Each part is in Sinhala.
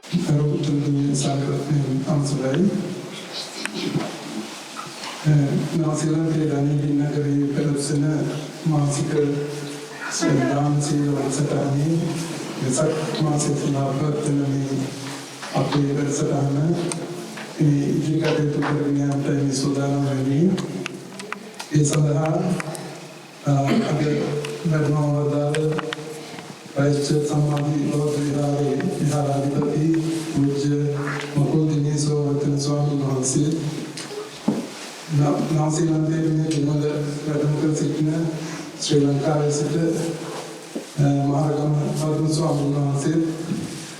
Arutundunya Sangatnya Amsulai Nasilan Kedani di Nagari Perusena Masika Sedang Sila Satani Besak Masih Labat Tenami Api Bersatana Ini jika itu berniat ini Sudana ini Isalah Agar Bernawadal Raja Samadhi Lord Viharadipati Puja Mukul Diniso Vatan Swami Mahansi Nasi Lantai में जिन्होंने प्रथम सीखना श्रीलंका से महाराज पद्म स्वामी महासे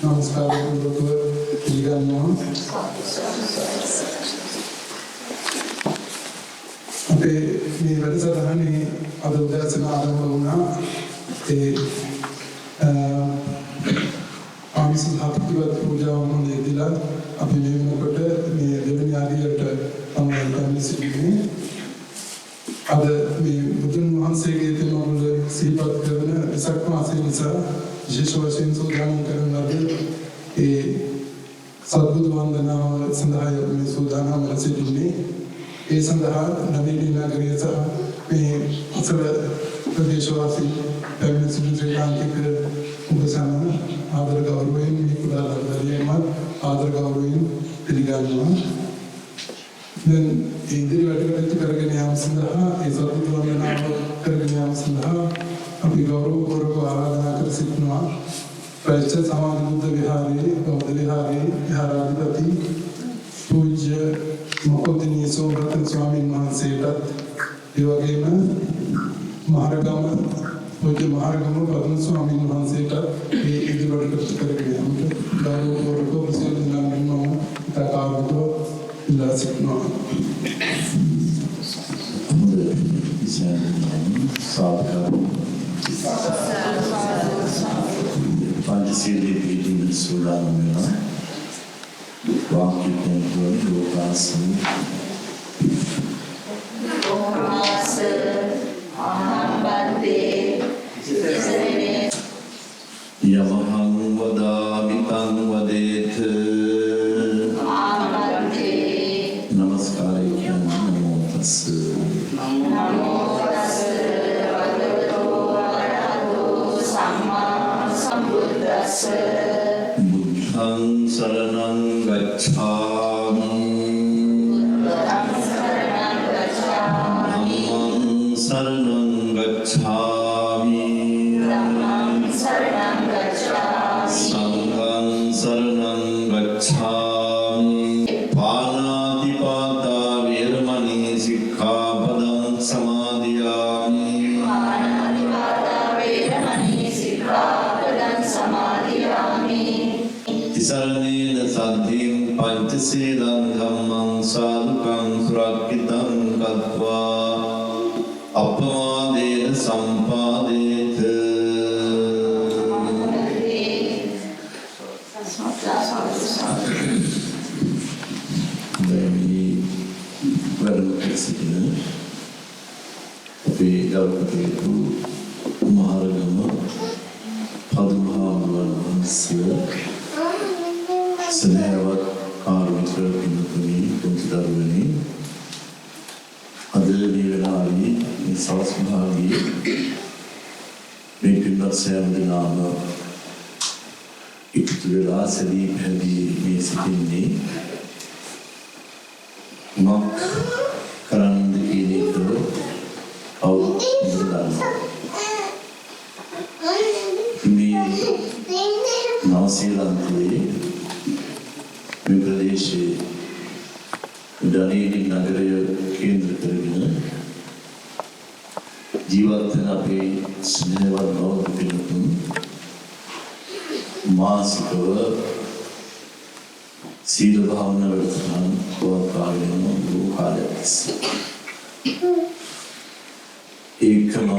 नमस्कार गुरुदेव निगम अबे मी वैसे रहने अदुल्ला से आरंभ होना ते आमी सुधार की बात पूजा उन्होंने दिला अभी मैं मुकटे मैं देवनी आदि लट्टा हमारे कमी से भी अब मैं बुद्धन महान से के थे मामले सीपात करना सकमा से निसा जिसवासिन सुधान करना भी ये सद्बुद्ध वंदना संधाय में सुधाना मरसे दिल्ली ये संधा नवी दिना करिए सा मैं असल प्रदेशवासी फैमिली सुधरे कांति कर उपसाना आदर गौरवीन में कुला दरिया मत आदर गौरवीन तिरिगानुआ dan indri वाटकरती करके नियम संधा इस अद्भुत वंदना करके नियम संधा अभी गौरव गौरव को आराधना कर सिद्धनुआ प्रायश्चित समाधि बुद्ध विहारी बौद्ध विहारी विहाराधिपति पूज्य मुकुंदनी सोमरतन स्वामी महासेठत दिवगेना महारगम पूज्य महारगम पद्म स्वामी महासेठत ये indri वाटकरती करके नियम गौरव गौरव को प्रसिद्ध नाम नियम ताकार को Lasik no. Pancasila Pidin Sudana Mela Wakil Temple Lokasi Lokasi Ahambante Yamahang Vadamitan Vadeta Namo tassa bhagavato arahato samma sambuddhassa Buddhang saranang gacchami Buddhang saranang gacchami Dhammang saranang gacchami Dhammang saranang gacchami Sanghang saranang gacchami Panatipata virmani sikkhapadang samadhiyami Panatipata virmani sikkhapadang samadhiyami Tisaranena saddhim panchasilang dhammang sadhukang surakhitam katva appamadena sampadeta Sitina, tapi kalau itu maharagama Padmahavan Hansa Senewat Karmitra Pinapuni Kuntidarvani Adil Nivenali Nisas Mahagi Mepinat Sayamdinama Ikutuvela Sadi Pehdi Mesitini Mak Karang ini itu au berdan. Ini nasilan tuli, Bangladesh, Dani di negara kendra tergina, jiwa tenapi senewan mau dipilih, masuk Sila Bhavana Verthan Bhavakayana Bhukhalatis Ekama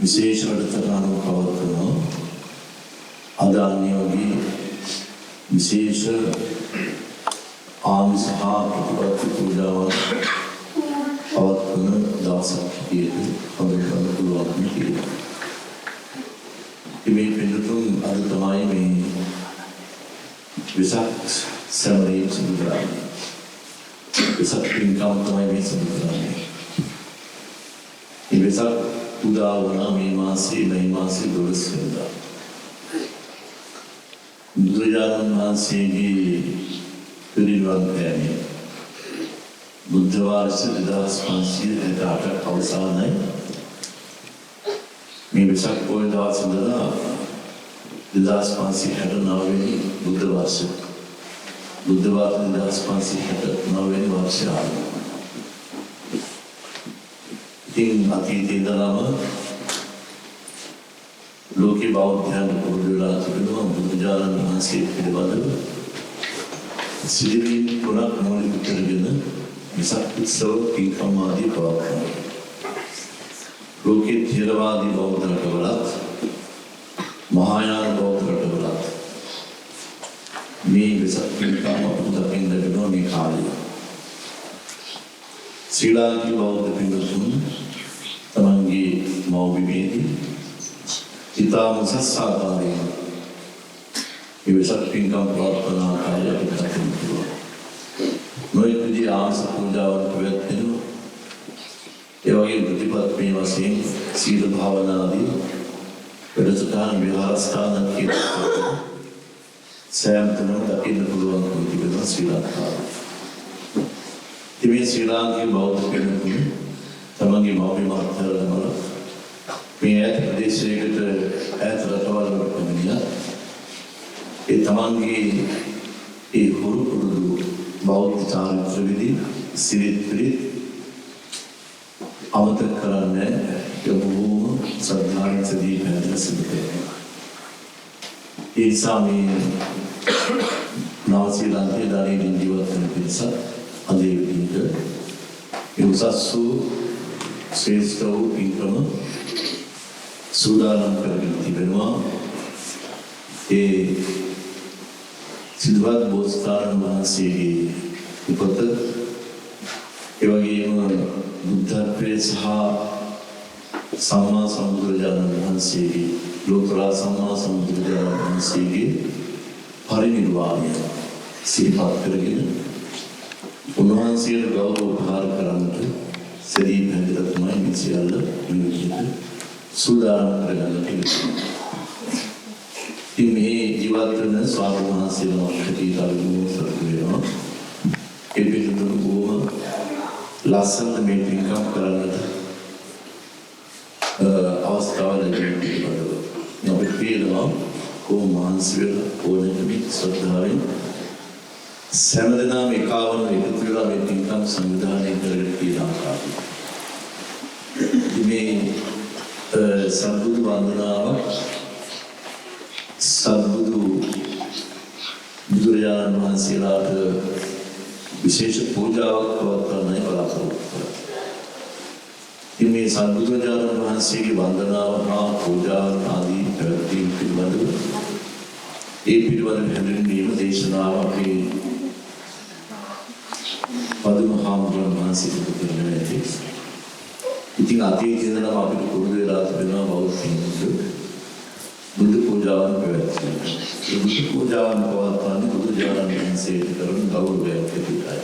Visesha Radhatana Bhavatana Adanyagi Visesha Amsaha Pratipati Pujavan Bhavatana Dasakhi Bhavatana Pulvatana Imi Pindatum Adatamai Vesak සැමරීම් සිදු කරන්නේ. වෙසක් පින්කම් තමයි මේ සිදු කරන්නේ. මේ වෙසක් උදා වුණා මේ මාසේ 12 වෙනිදා. බුදුරජාණන් වහන්සේගේ පිරිනිවන් පෑමේ බුද්ධ වර්ෂ 2568 අවසානයි. මේ වෙසක් පොය දවස් ඉඳලා 2569 වෙනි බුද්ධ වර්ෂ 2569 වෙනි වර්ෂය ආරම්භ. ඉතින් අතීතයේ ඉඳලාම ලෝකේ බෞද්ධයන් පුරුදු වෙලා තිබෙනවා බුදුරජාණන් වහන්සේ පිළිබඳව සිදුවීම් තුනක් මූලික කරගෙන වෙසක් උත්සව පින්කම් ආදී පවත්වනවා. ලෝකේ ථේරවාදී බෞද්ධ රටවලත් මහායාන බෞද්ධ රටවලත් මේ වෙසක් පින්කම් අපට දකින්න ලැබෙනවා මේ කාලේ. ශ්‍රී ලාංකික බෞද්ධ පින්වතුන් තමන්ගේ මව්බිමේදී ඉතාම සස්සාකාරයෙන් මේ වෙසක් පින්කම් පවත්වන ආකාරය අපිට දකින්න පුළුවන්. නොයෙක් විදිහේ ආමස පූජාවන් පැවැත්වෙනවා. ඒ වගේ ප්‍රතිපත්ති වශයෙන් සීල භාවනාදී වැඩසටහන් විහාරස්ථාන කියලා සෑම තැනම දකින්න පුළුවන් තිබෙනවා ශ්‍රී ලංකාවේ. ඉතින් ශ්‍රී ලාංකික බෞද්ධ කෙනෙකු තමන්ගේ මව්බිම අත්හැරලා මේ ඈත ප්‍රදේශයකට ඈත රටවල් වලට පැමිණියා. ඒ තමන්ගේ ඒ හුරු පුරුදු බෞද්ධ චාරිත්‍ර විදි සිරිත් පිළිත් අමතක කරන්නේ යොමුම ශ්‍රද්ධාවෙන් සදී පැහැදිලි සිදු කරනවා. ඒ නිසා මේ නව ශ්‍රී ලාංකේය දානීය ජීවත් වෙන පිරිස අදේ විදිහට ඒ උසස් වූ ශ්‍රේෂ්ඨ වූ පින්කම සූදානම් කරගෙන තිබෙනවා. ඒ සිද්ධාර්ථ බෝසතාණන් වහන්සේගේ උපත ඒ වගේම බුද්ධත්වයේ සහ සම්මා සම්බුදුරජාණන් වහන්සේගේ ලෝතර සම්මා සම්බුදුරජාණන් වහන්සේගේ පරිනිර්වාණය සිහිපත් කරගෙන උන්වහන්සේට ගෞරව උපහාර කරන්නට සදී පැහැදිලා තමයි මේ සියල්ල මේ විදිහට සූදානම් කරගන්න තියෙන්නේ. ඉතින් මේ ජීවත් වෙන ස්වාමීන් වහන්සේලා අපිට අනුමෝදන් කරනවා. ඒ පිළිතුරු බොහොම ලස්සන මේ පින්කම් කරන්නට අවස්ථාව ලැබෙනවා. අපිට පේනවා කොහොම මහන්සි වෙලා ඕනෙකම ශ්‍රද්ධාවෙන් සෑමදෙනාම එකවම එකතු වෙලා මේ පින්කම් සංවිධානය කරගෙන තියෙන ආකාරය. මේ සම්බුදු වන්දනාවක් සම්බුදු බුදුරජාණන් වහන්සේලාට විශේෂ පූජාවක් පවත්වන්නයි බලාපොරොත්තු වෙන්නේ. මේ සම්බුදුරජාණන් වහන්සේගේ වන්දනාව හා පූජා ආදී පැවැත්වීම් පිළිබඳව ඒ පිළිබඳව හැඳින්වීම දේශනාව අපේ පදුම හාමුදුරුවෝ වහන්සේ කරන ඇති. ඉතින් අතීතයේ ඉඳලා අපිට පුරුදු වෙලා තිබෙනවා බෞද්ධින්ට බුදු පූජාවන් පැවැත්වීම. ඒ බුදු පූජාවන් පවත්වන්නේ බුදුරජාණන් වහන්සේට කරන ගෞරවයක් ඇතිවයි.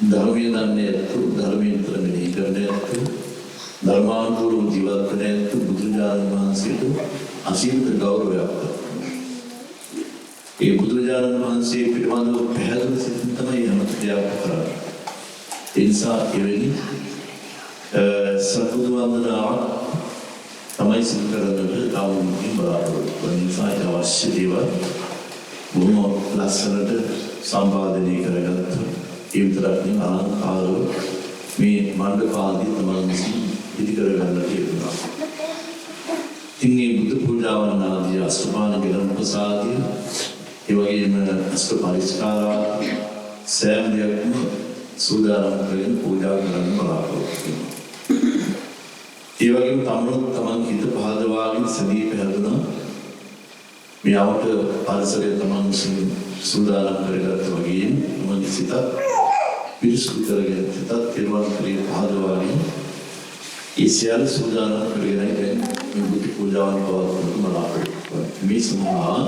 ධර්මයේ දන්නේ ධර්මයෙන් මෙහි කරන්නේ ධර්මානුකූලව ජීවත් වෙන්නේ බුදුරජාණන් වහන්සේට අසීමිත ගෞරවයක්. ඒ බුදුරජාණන් වහන්සේ පිළිබඳව පැහැදිලි සිතින් තමයි යමක් දෙයක් කරන්නේ. ඒ නිසා එවැනි සම්බුදු වන්දනාවක් තමයි සිදු කරන්නට තවුන්කින් බලාපොරොත්තු වෙන නිසා අවශ්‍ය දේවල් බොහොම ලස්සනට සම්පාදනය කරගත්ත ඒ විතරක් නෙවෙයි අලංකාරව මේ මණ්ඩපාදී තමයි විසින් ඉදි කරගන්න තියෙනවා. ඉතින් මේ බුදු පූජාවන් ආදී අස්තපාන ගෙලම් ප්‍රසාදිය ඒ වගේම අෂ්ට පරිස්කාරා සෑම දෙයක්ම සූදානම් කරගෙන පූජා කරන්න බලාපොරොත්තු වෙනවා. ඒ වගේම තමන් හිත පහදවාගෙන සදී පැහැදුනා මේ අවුට පරිසරය තමන් සූදානම් කරගත්ත වගේම තමන්ගේ සිතත් පිරිසුදු කරගෙන සිතත් කෙරුවන් ක්‍රිය පහදවාගෙන ඒ සියල්ල සූදානම් කරගෙන මේ බුදු පූජාවන් පවත්වන්න බලාපොරොත්තු වෙනවා. මේ සඳහා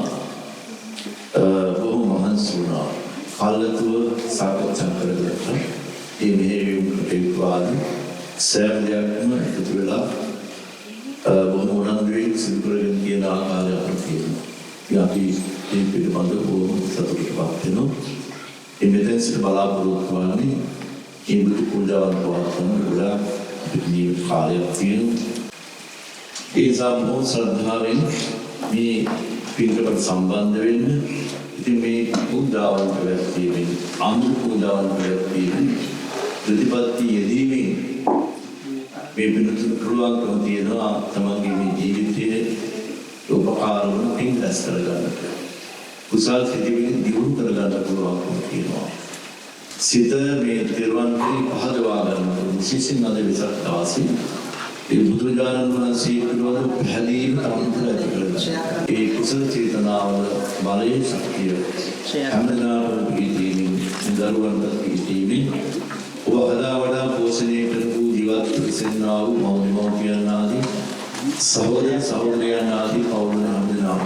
වුණා. කල්ලාතුව සාකච්ඡා කරගත්තා. මේ මෙහෙයුමට එක්වාදී සෑම දෙයක්ම එකතු වෙලා බොහොම උනන්දුවෙන් සිදු කරගෙන කියන ආකාරය අපිට තියෙනවා. ඉතින් අපි මේ පිළිබඳව බොහොම සතුටුපත් වෙනවා. මෙතෙන් සිට බලාපොරොත්තු වන්නේ මේ බුදු පූජාවන් පවත්වන්න ගොඩාක් නියමිත කාලයක් තියෙනවා. ඒ සම්පූර්ණ ශ්‍රද්ධාවෙන් මේ පිළිවෙලට සම්බන්ධ වෙන්න. ඉතින් මේ පූජාවන් පැවැත්වීමෙන් අනුරු පූජාවන් පැවැත්වීමෙන් ප්‍රතිපත්ති යෙදීමෙන් මේ පිළිතුරු කරුවාකම තියෙනවා තමන්ගේ මේ ජීවිතයේ උපකාර වන පින් රැස් කරගන්නට. කුසල් සිතිවිලි දියුණු කරගන්න පුළුවන්කම තියෙනවා. සිත මේ තිරුවන්ගේ පහදවා ගන්නට විශේෂයෙන් අද විසක් දවසේ ඒ බුදුරජාණන් වහන්සේ පිළිබඳව පැහැදිලිව අනුතර ඇති කරගන්න. ඒ කුසල චේතනාවල බලයේ ශක්තිය හැමදාම පිළිදීමින් දරුවන්ට පිළිදීමින් ඔබ වඩා පෝෂණය කරපු ජීවත් විසෙන්නා වූ මව්පියන් ආදී සහෝදර සහෝදරයන් ආදී පවුල හැමදාම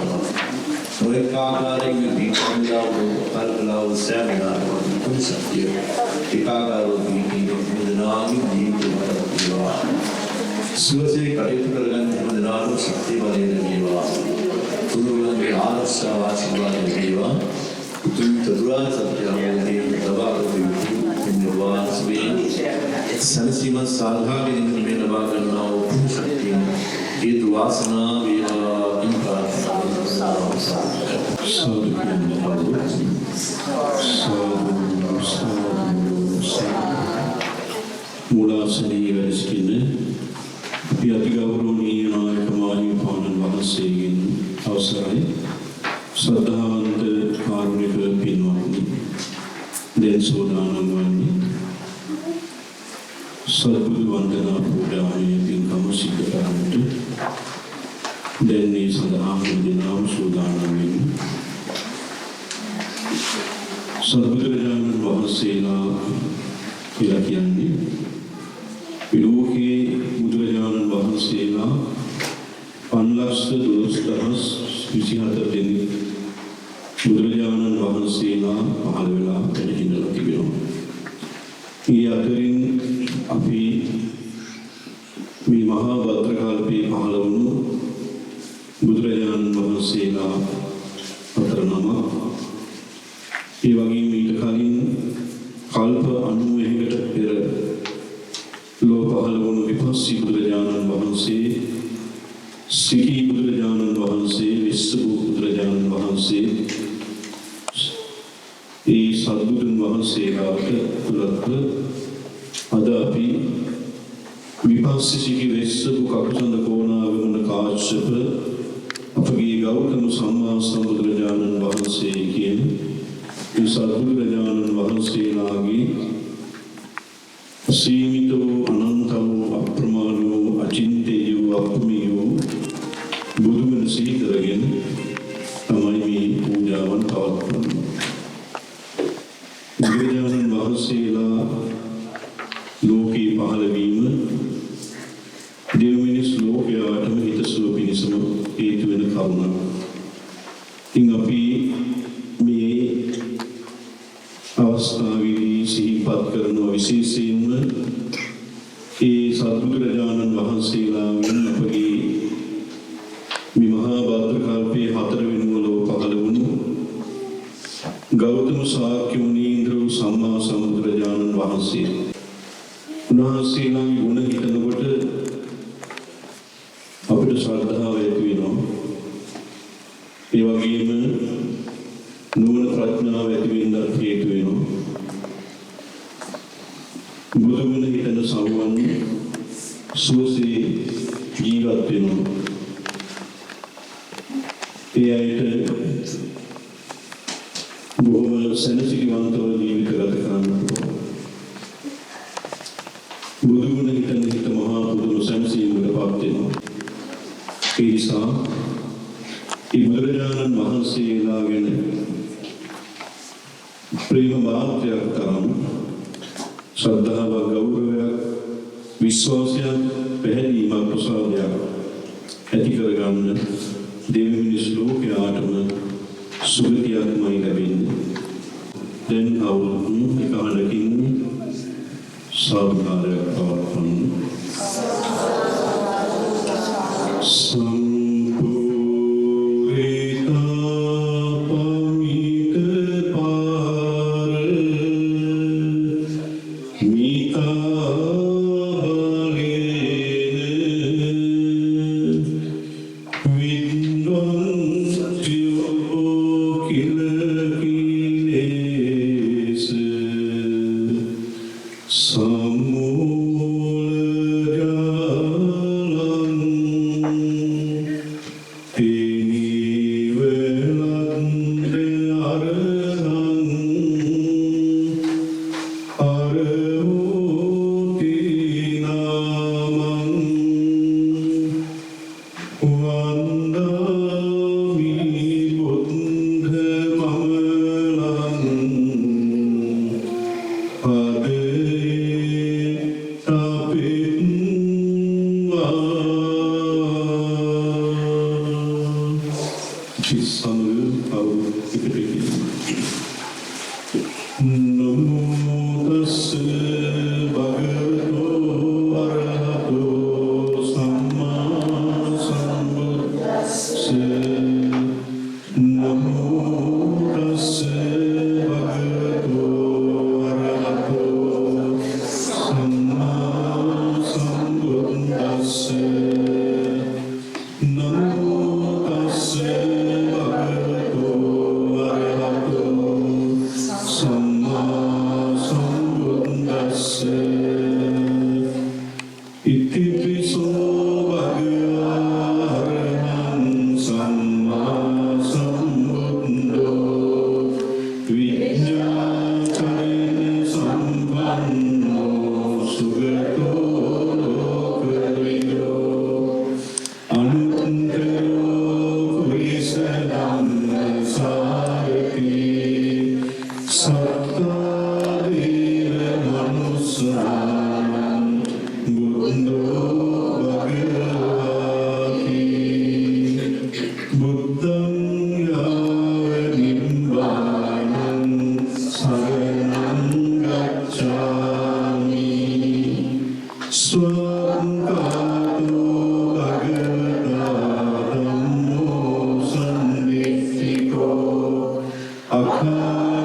නොඑක ආකාරයෙන් මේ සම්දාව කල්පනාව සෑමදාම කුසතිය ඒකාකාරව දීනාමි දීපේවා සුවසේ කටයුතු කරගන්න හැමදාම ශක්තිය බලය ලැබේවා තුනුරුවන්ගේ ආරක්ෂාව ආශිර්වාද ලැබේවා උතුම් චතුරාර්ය සත්‍ය අවබෝධයෙන් ලබා ගන්න නිර්වාණ සුවේ සනසීම සාධාගෙන මේ ලබා ගන්නා වූ ශක්තිය හේතු වාසනා වේවා මූලාසනයේ වැඩ සිටින අපි අතිගෞරවනීය නායක මාහිමිපාණන් වහන්සේගෙන් අවසරයි ශ්‍රද්ධාවන්ත කාරුණික පින්වත්නි දැන් සෝදානම් වන්නේ සත්බුදු වන්දනා පූජාවේ පින්කම සිද්ධ කරන්නට දැන් මේ සඳහා දෙනාම සෝදානම් වෙන්නේ සත්බුදුරජාණන් වහන්සේලා කියලා කියන්නේ ලෝකේ බුදුරජාණන් වහන්සේලා 5,12,027 දෙනෙක් බුදුරජාණන් වහන්සේලා පහළ වෙලා වැඩිහිඳලා තිබෙනවා. මේ අතරින් අපි මේ මහා භද්‍ර කල්පේ පහළ වුණු බුදුරජාණන් වහන්සේලා අතර නම ඒ වගේම ඊට කලින් කල්ප 91කට පෙර ලෝ පහළ වුණු විපස්සී බුදුරජාණන් වහන්සේ සිකී බුදුරජාණන් වහන්සේ විස්සබු බුදුරජාණන් වහන්සේ ඒ සත්බුදුන් වහන්සේලාට තුලත් අද අපි විපස්සී සිකී විස්සබු කකුසඳ කෝණාවන කාශ්‍යප අපගේ ගෞතම සම්මා සම්බුදුරජාණන් වහන්සේ කියන ඒ සත්බුදුරජාණන් වහන්සේලාගේ සීමිත වූ අනන්ත වූ අප්‍රමාණ වූ අචින්ත්‍ය වූ අපමෙය වූ බුදුගුණ සිහි කරගෙන තමයි මේ පූජාවන් පවත්වන්නේ. බුදුරජාණන් වහන්සේලා ලෝකේ පහළ වීම දෙව් මිනිස් ලෝකයාටම හිතසුව පිණිසම හේතු වෙන කරුණක්. ඉතින් අපි මේ අවස්ථාවේදී සිහිපත් කරන විශේෂයෙන්ම ඒ සත්බුදුරජාණන් වහන්සේලාගෙන් අපගේ මේ මහා භද්‍ර කල්පයේ 4 වෙනි ලෝ පහළ වුණු ගෞතම ශාක්‍ය මුනීන්ද්‍ර සම්මා සම්බුදුරජාණන් වහන්සේ උන්වහන්සේලාගේ ගුණ හිතනකොට අපිට ශ්‍රද්ධාව ඇති වෙනවා. ඒ වගේම නුවණ ප්‍රඥාව ඇති වෙන්න හේතු වෙනවා. බුදුගුණ හිතන සමුවන් සුවසේ ජීවත් වෙනවා. ඒ අයට බොහොම සැනසීමවන්තව ජීවිත ගත කරන්න පුළුවන්. බුදුගුණ හිතන හිත මහා පුදුම සැනසීමකට පත් වෙනවා. ඒ නිසා බුදුරජාණන් වහන්සේලා ගැන ප්‍රේම භාවයක් තරම් ශ්‍රද්ධාවක් ගෞරවයක් විශ්වාසයක් පැහැදීමක් ප්‍රසාදයක් ඇති කරගන්න දෙවි මිනිස් ලෝකයාටම සුගතියක්මයි ලැබෙන්නේ. දැන් අවුරුදු එකවරකින් සාදුකාරයක් පවත්වන්න. Amen.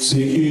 Cielo,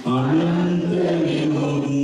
Ananta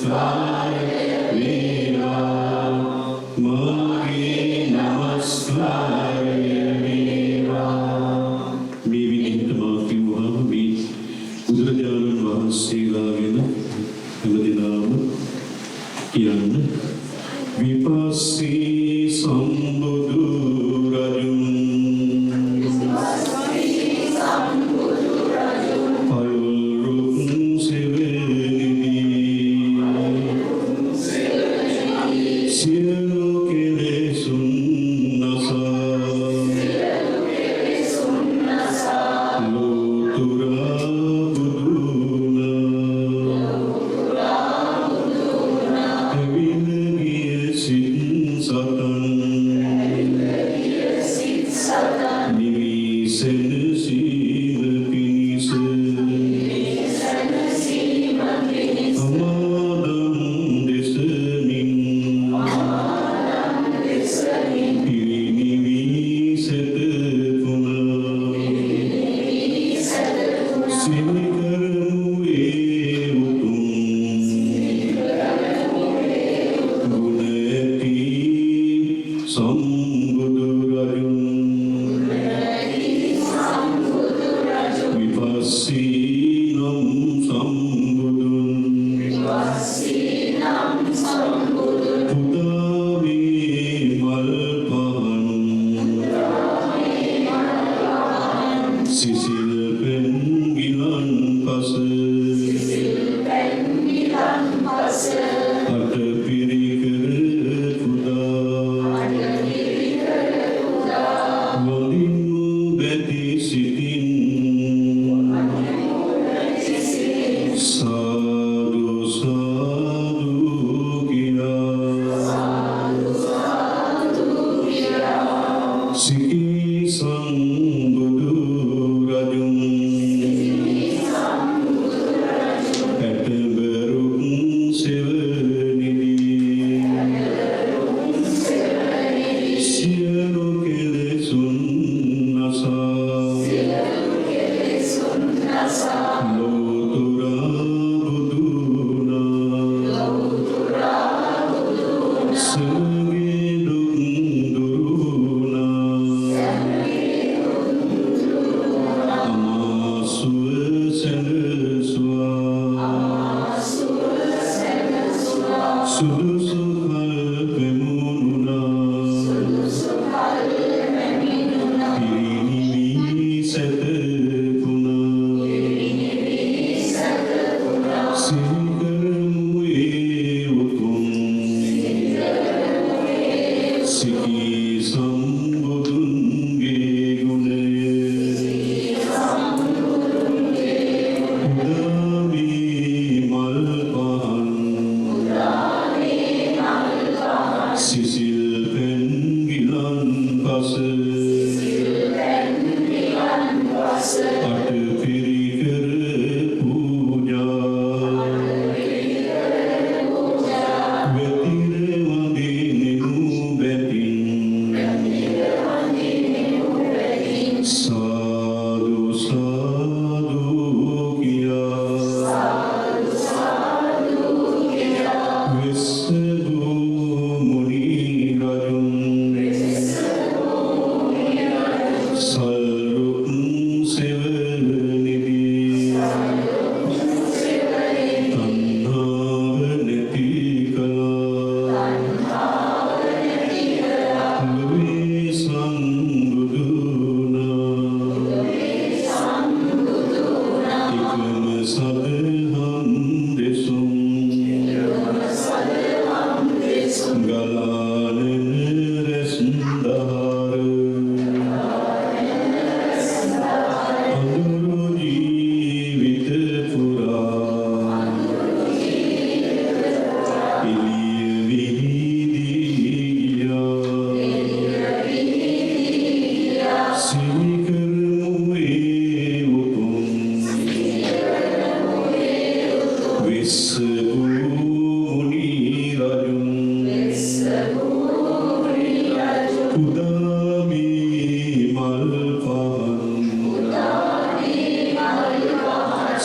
නමස්කාරය වේවා මාගේ නමස්කාරය වේවා මේ විදිහට මා කිව්වහම මේ බුදුරජාණන් වහන්සේලා ගැන හැමදෙනාම කියන්න විපස්සී සම්බුදු රජුන්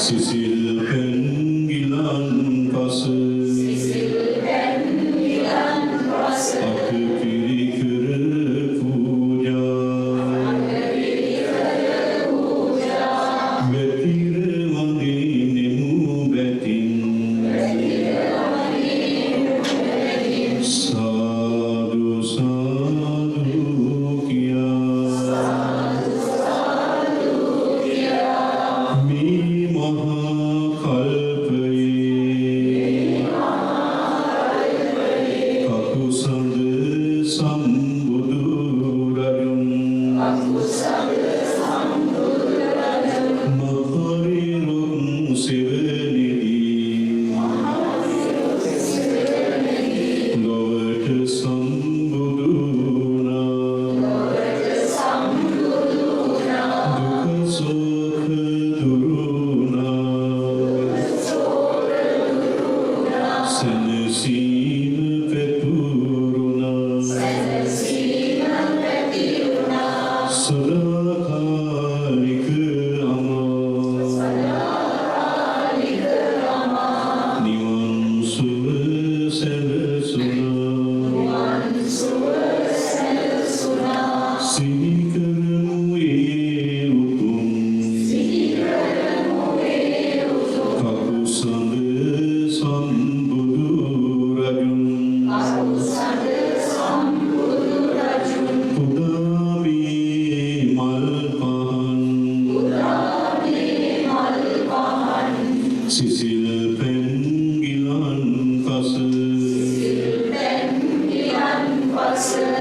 සිසිල් පෙන්ගිලන් පස සෙවණෙදී ලොවට සම්බුදු වුණා දුක සෝක දුරු වුණා සැනසීම පැතුරුණා සදාකාලික නිවන් සුව සැලසුණා සිහි කරමු ඒ උතුම් කකුසඳ සම්බුදු රජුන් පුදාමේ මල් පහන් සිසිල් පැන් ගිලන් පස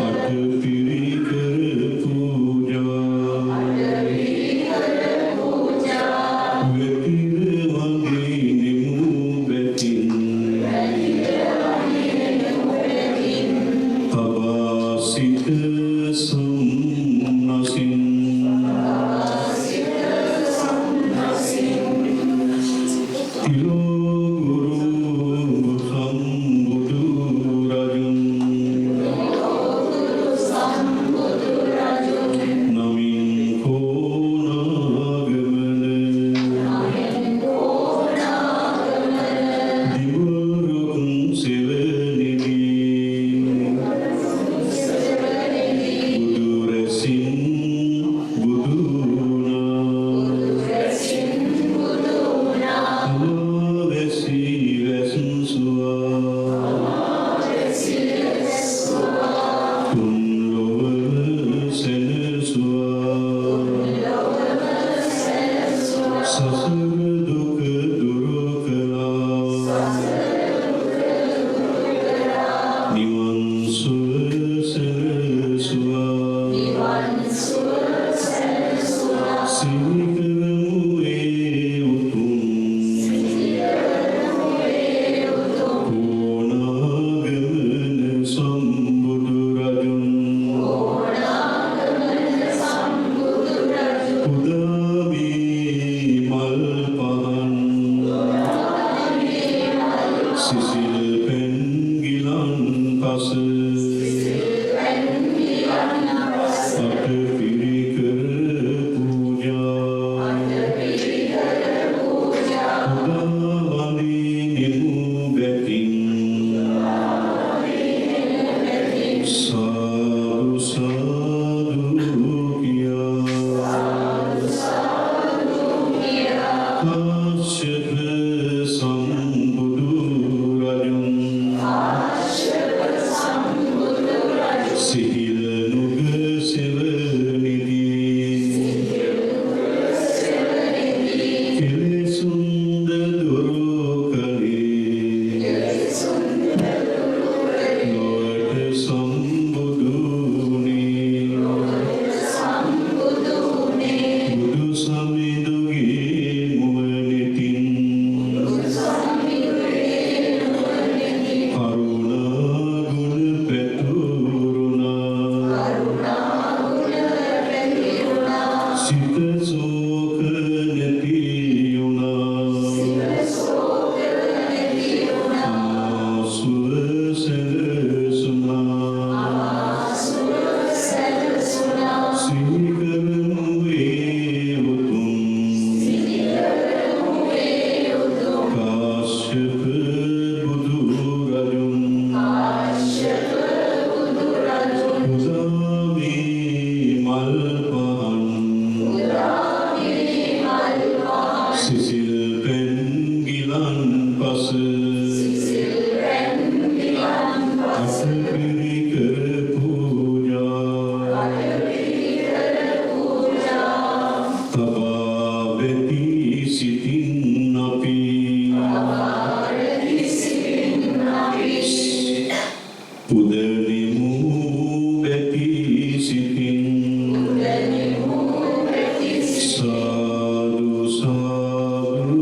අටපිරිකර පූජා වෙතිර වගේ නෙමු බැතින් තබා සිත සම්නසින් තිලෝගුරු සම්බුදු රජුන් නමින් කෝනාගමන දිවුරුක් සෙවණෙදී බුදු රැසින් බුදු වුණා අමාවැසි වැසුම් සුවා තුන් ලොව සැනසුවා සසර දුක දුරු කළා නිවන් සුව සැලසුවා සිහි කරමු ඒ උතුම් ඕනාගමන සම්බුදු රජුන් පුදාමේ මල් පහන් සිසිල් පැන් ගිලන් පස අටපිරිකර පූජා පුදාවනේ නෙමු බැතින් සාදු සාදු කියා කාශ්‍යප සම්බුදු රජුන් සිහිල නුග සෙවණෙදී කෙලෙසුන්ද දුරු කළේ ලොවට සම්බුදුනේ බුදු සමිඳුගේ මුවනෙතින් කරුණා ගුණ පැතුරුණා සිත සෝක නැති වුණා ආසුව සැලසුණා සිහි කරමු ඒ උතුම් කාශ්‍යප බුදු රජුන් පුදාමේ මල් පහන් සිසිල් පැන් ගිලන් පස අටපිරිකර පූජා තබා වෙති සිතින් අපි පුදනෙමු බැති සිතින් සාදු සාදු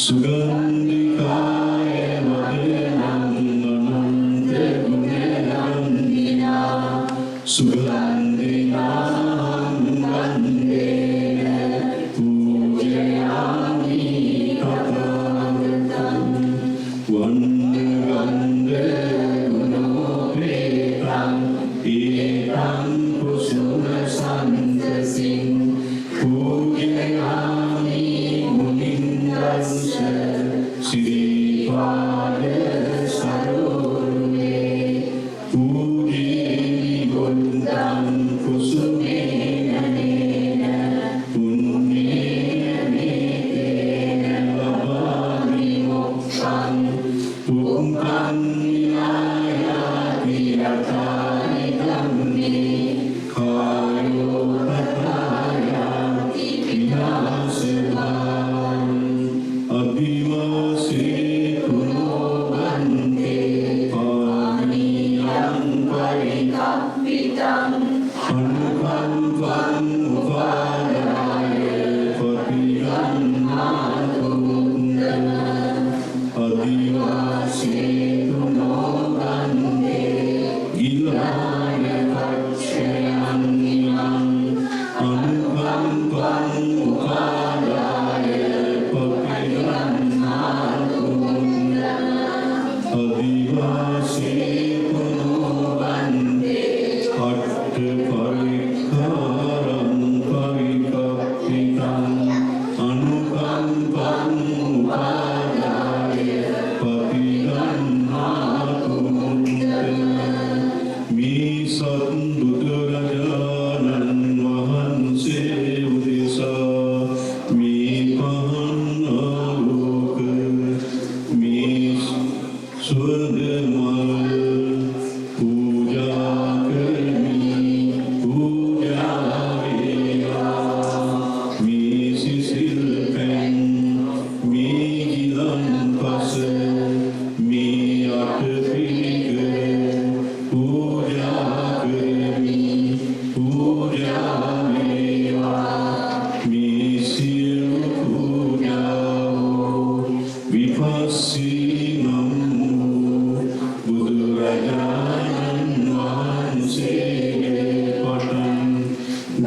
Sagar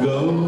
Gaurav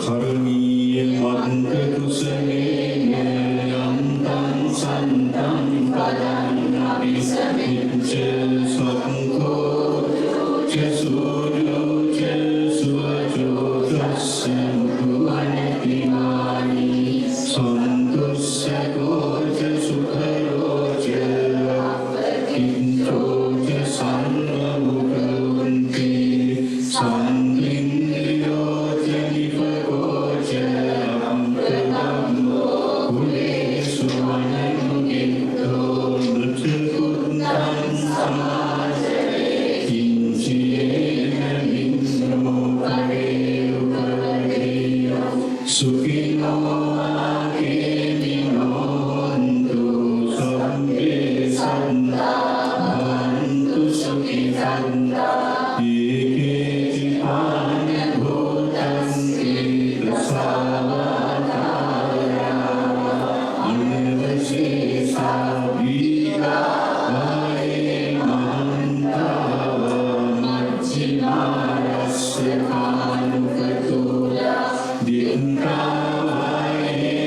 කරණීය මන්ත කුසලේන යන්තං සන්තං පදං අபிසමිච්ඡ සක්ඛෝ ච සූර්යෝ ච සුවචෝ තස්සං කුවනතිමානි සන්තුස්සකෝ ච සුඛයෝ ච කිංචෝ ච සම්මුඛන්ති සම්ලින්ද්‍රියෝ ච නිපකෝ ච අම්පදම්මෝ කුලේසු වනමුකිතෝ නච කුත්තං සමාජරේ කිංචේන මින්නෝ කරේ උපවදේයෝ සුඛිනෝ ආකේමිනෝ හන්තු සම්මේ සන්තා හන්තු සුඛිතන්තා ඒකේති පාන භූතං ඒකසාවාතාරා අනවශේෂා වීරායේ මහන්තාව මච්චිනාරස්ස කානුකතුලා දින්කාවායේ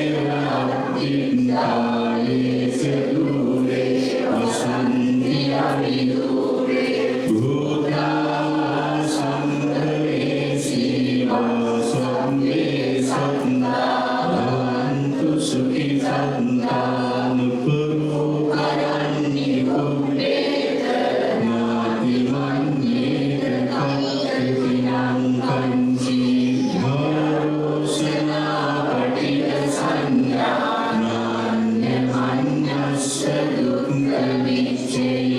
රාබ්බින්කායේ සදුරේ වසන්ති අවිදුරේ භූතා සංඝේ සීවා සම්මේ සත්තා හන්තු සුඛිතන්තා නුපරෝ කරන්නි කුබ්බේත නාතිමන්නේත කක්ඛිනං කංචි භාරෝසනා පටිද සංඥා නාඤ්ඤමඤ්ඤස්ස දුක්ඛ විච්ඡේය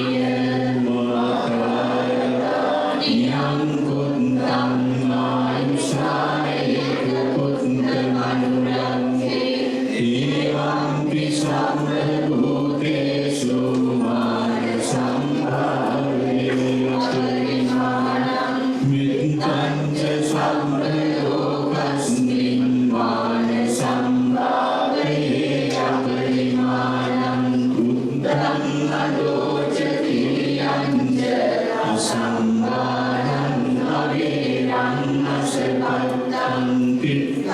මාතාය නියං කුත්තං මායිසායක කුත්තමනුරංගේ ඒවං පිසම්ම භූතේසු මාන සම්භාවේ පරිමාණං මිත්තං ච සම්පයෝගස්මින් මාන සම්භාවේ පරිමාණං කුත්තං අදෝච කිරියං ච අසම්මානං අවේරං අසපත්තං පිත්තං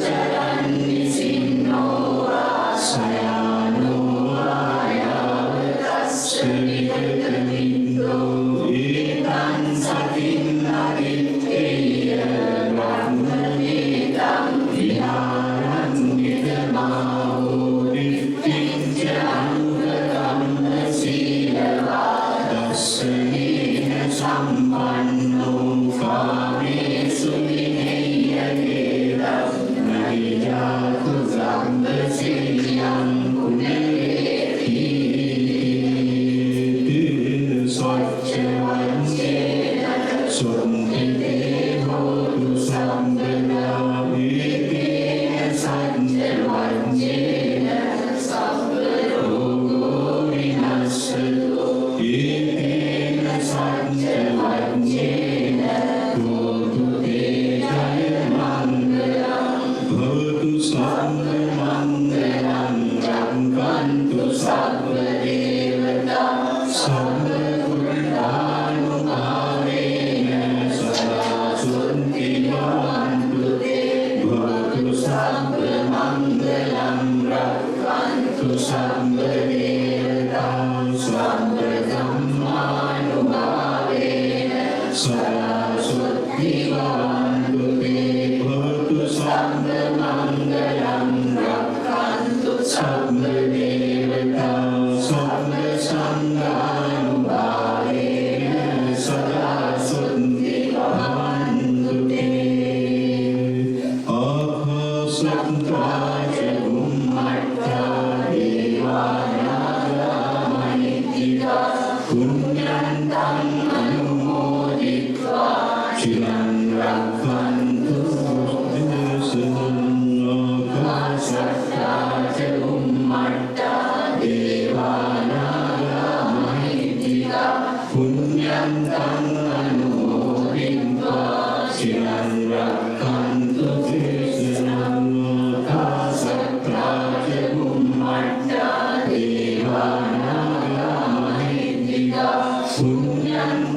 චරං නිසින්නෝ සයානෝ ආයාවතස්ස විගතමින්දෝ ඒතං සතින් අරිත්තේය බ්‍රහ්මනේතං විහාරං නිදමාවෝ දිට්ඨිං ච අංගකම්ම සීලවා දස්සනේන සම්පන්නෝ කාමේසු විහෙය්‍යකේව නහිජාතු සම්බසියං කුණේති සච්ච වංචේන සොන්තිතේ හෝතු සම්බදා ඒකේන සච්ච වංචේන සබ්බ රෝගෝ විනස්සතු ඒකේන සච්ච වංචේන හෝතු තේ ජය මංගලං භවතු සම්ම මංගලං රක්ඛන්තු සබ්බ දේවතා සම්ම කුණානුභාවේන සදා සුන්ති භවන්තු තේ භවතු සම්ම මංගලං රක්ඛන්තු සම්බ දේවතා සම්ම ධම්මානුභාවේන සදා සුන්ති භවන්තු තේ භවතු සම්ම මංගලං රක්ඛන්තු සම්බ දේවතා සම්ම සංඝානුභාවේන සදා සුන්ති භවන්තු තේ ආකාශත්තා ච බුම්මත්තා දේවානාගා මහිත්‍තිකා පුඤ්ඤන්තං අනුමෝදිत्वा චිරං රක්ඛන්තු දේශනං ආකාශත්තා ච බුම්මත්තා දේවානාගා මහිත්‍තිකා පුඤ්ඤන්තං අනුමෝදිत्वा චිරං රක්ඛන්තු දේශනං ආකාශත්තා ච බුම්මත්තා දේවානාගා මහිත්‍තිකා පුඤ්ඤන්තං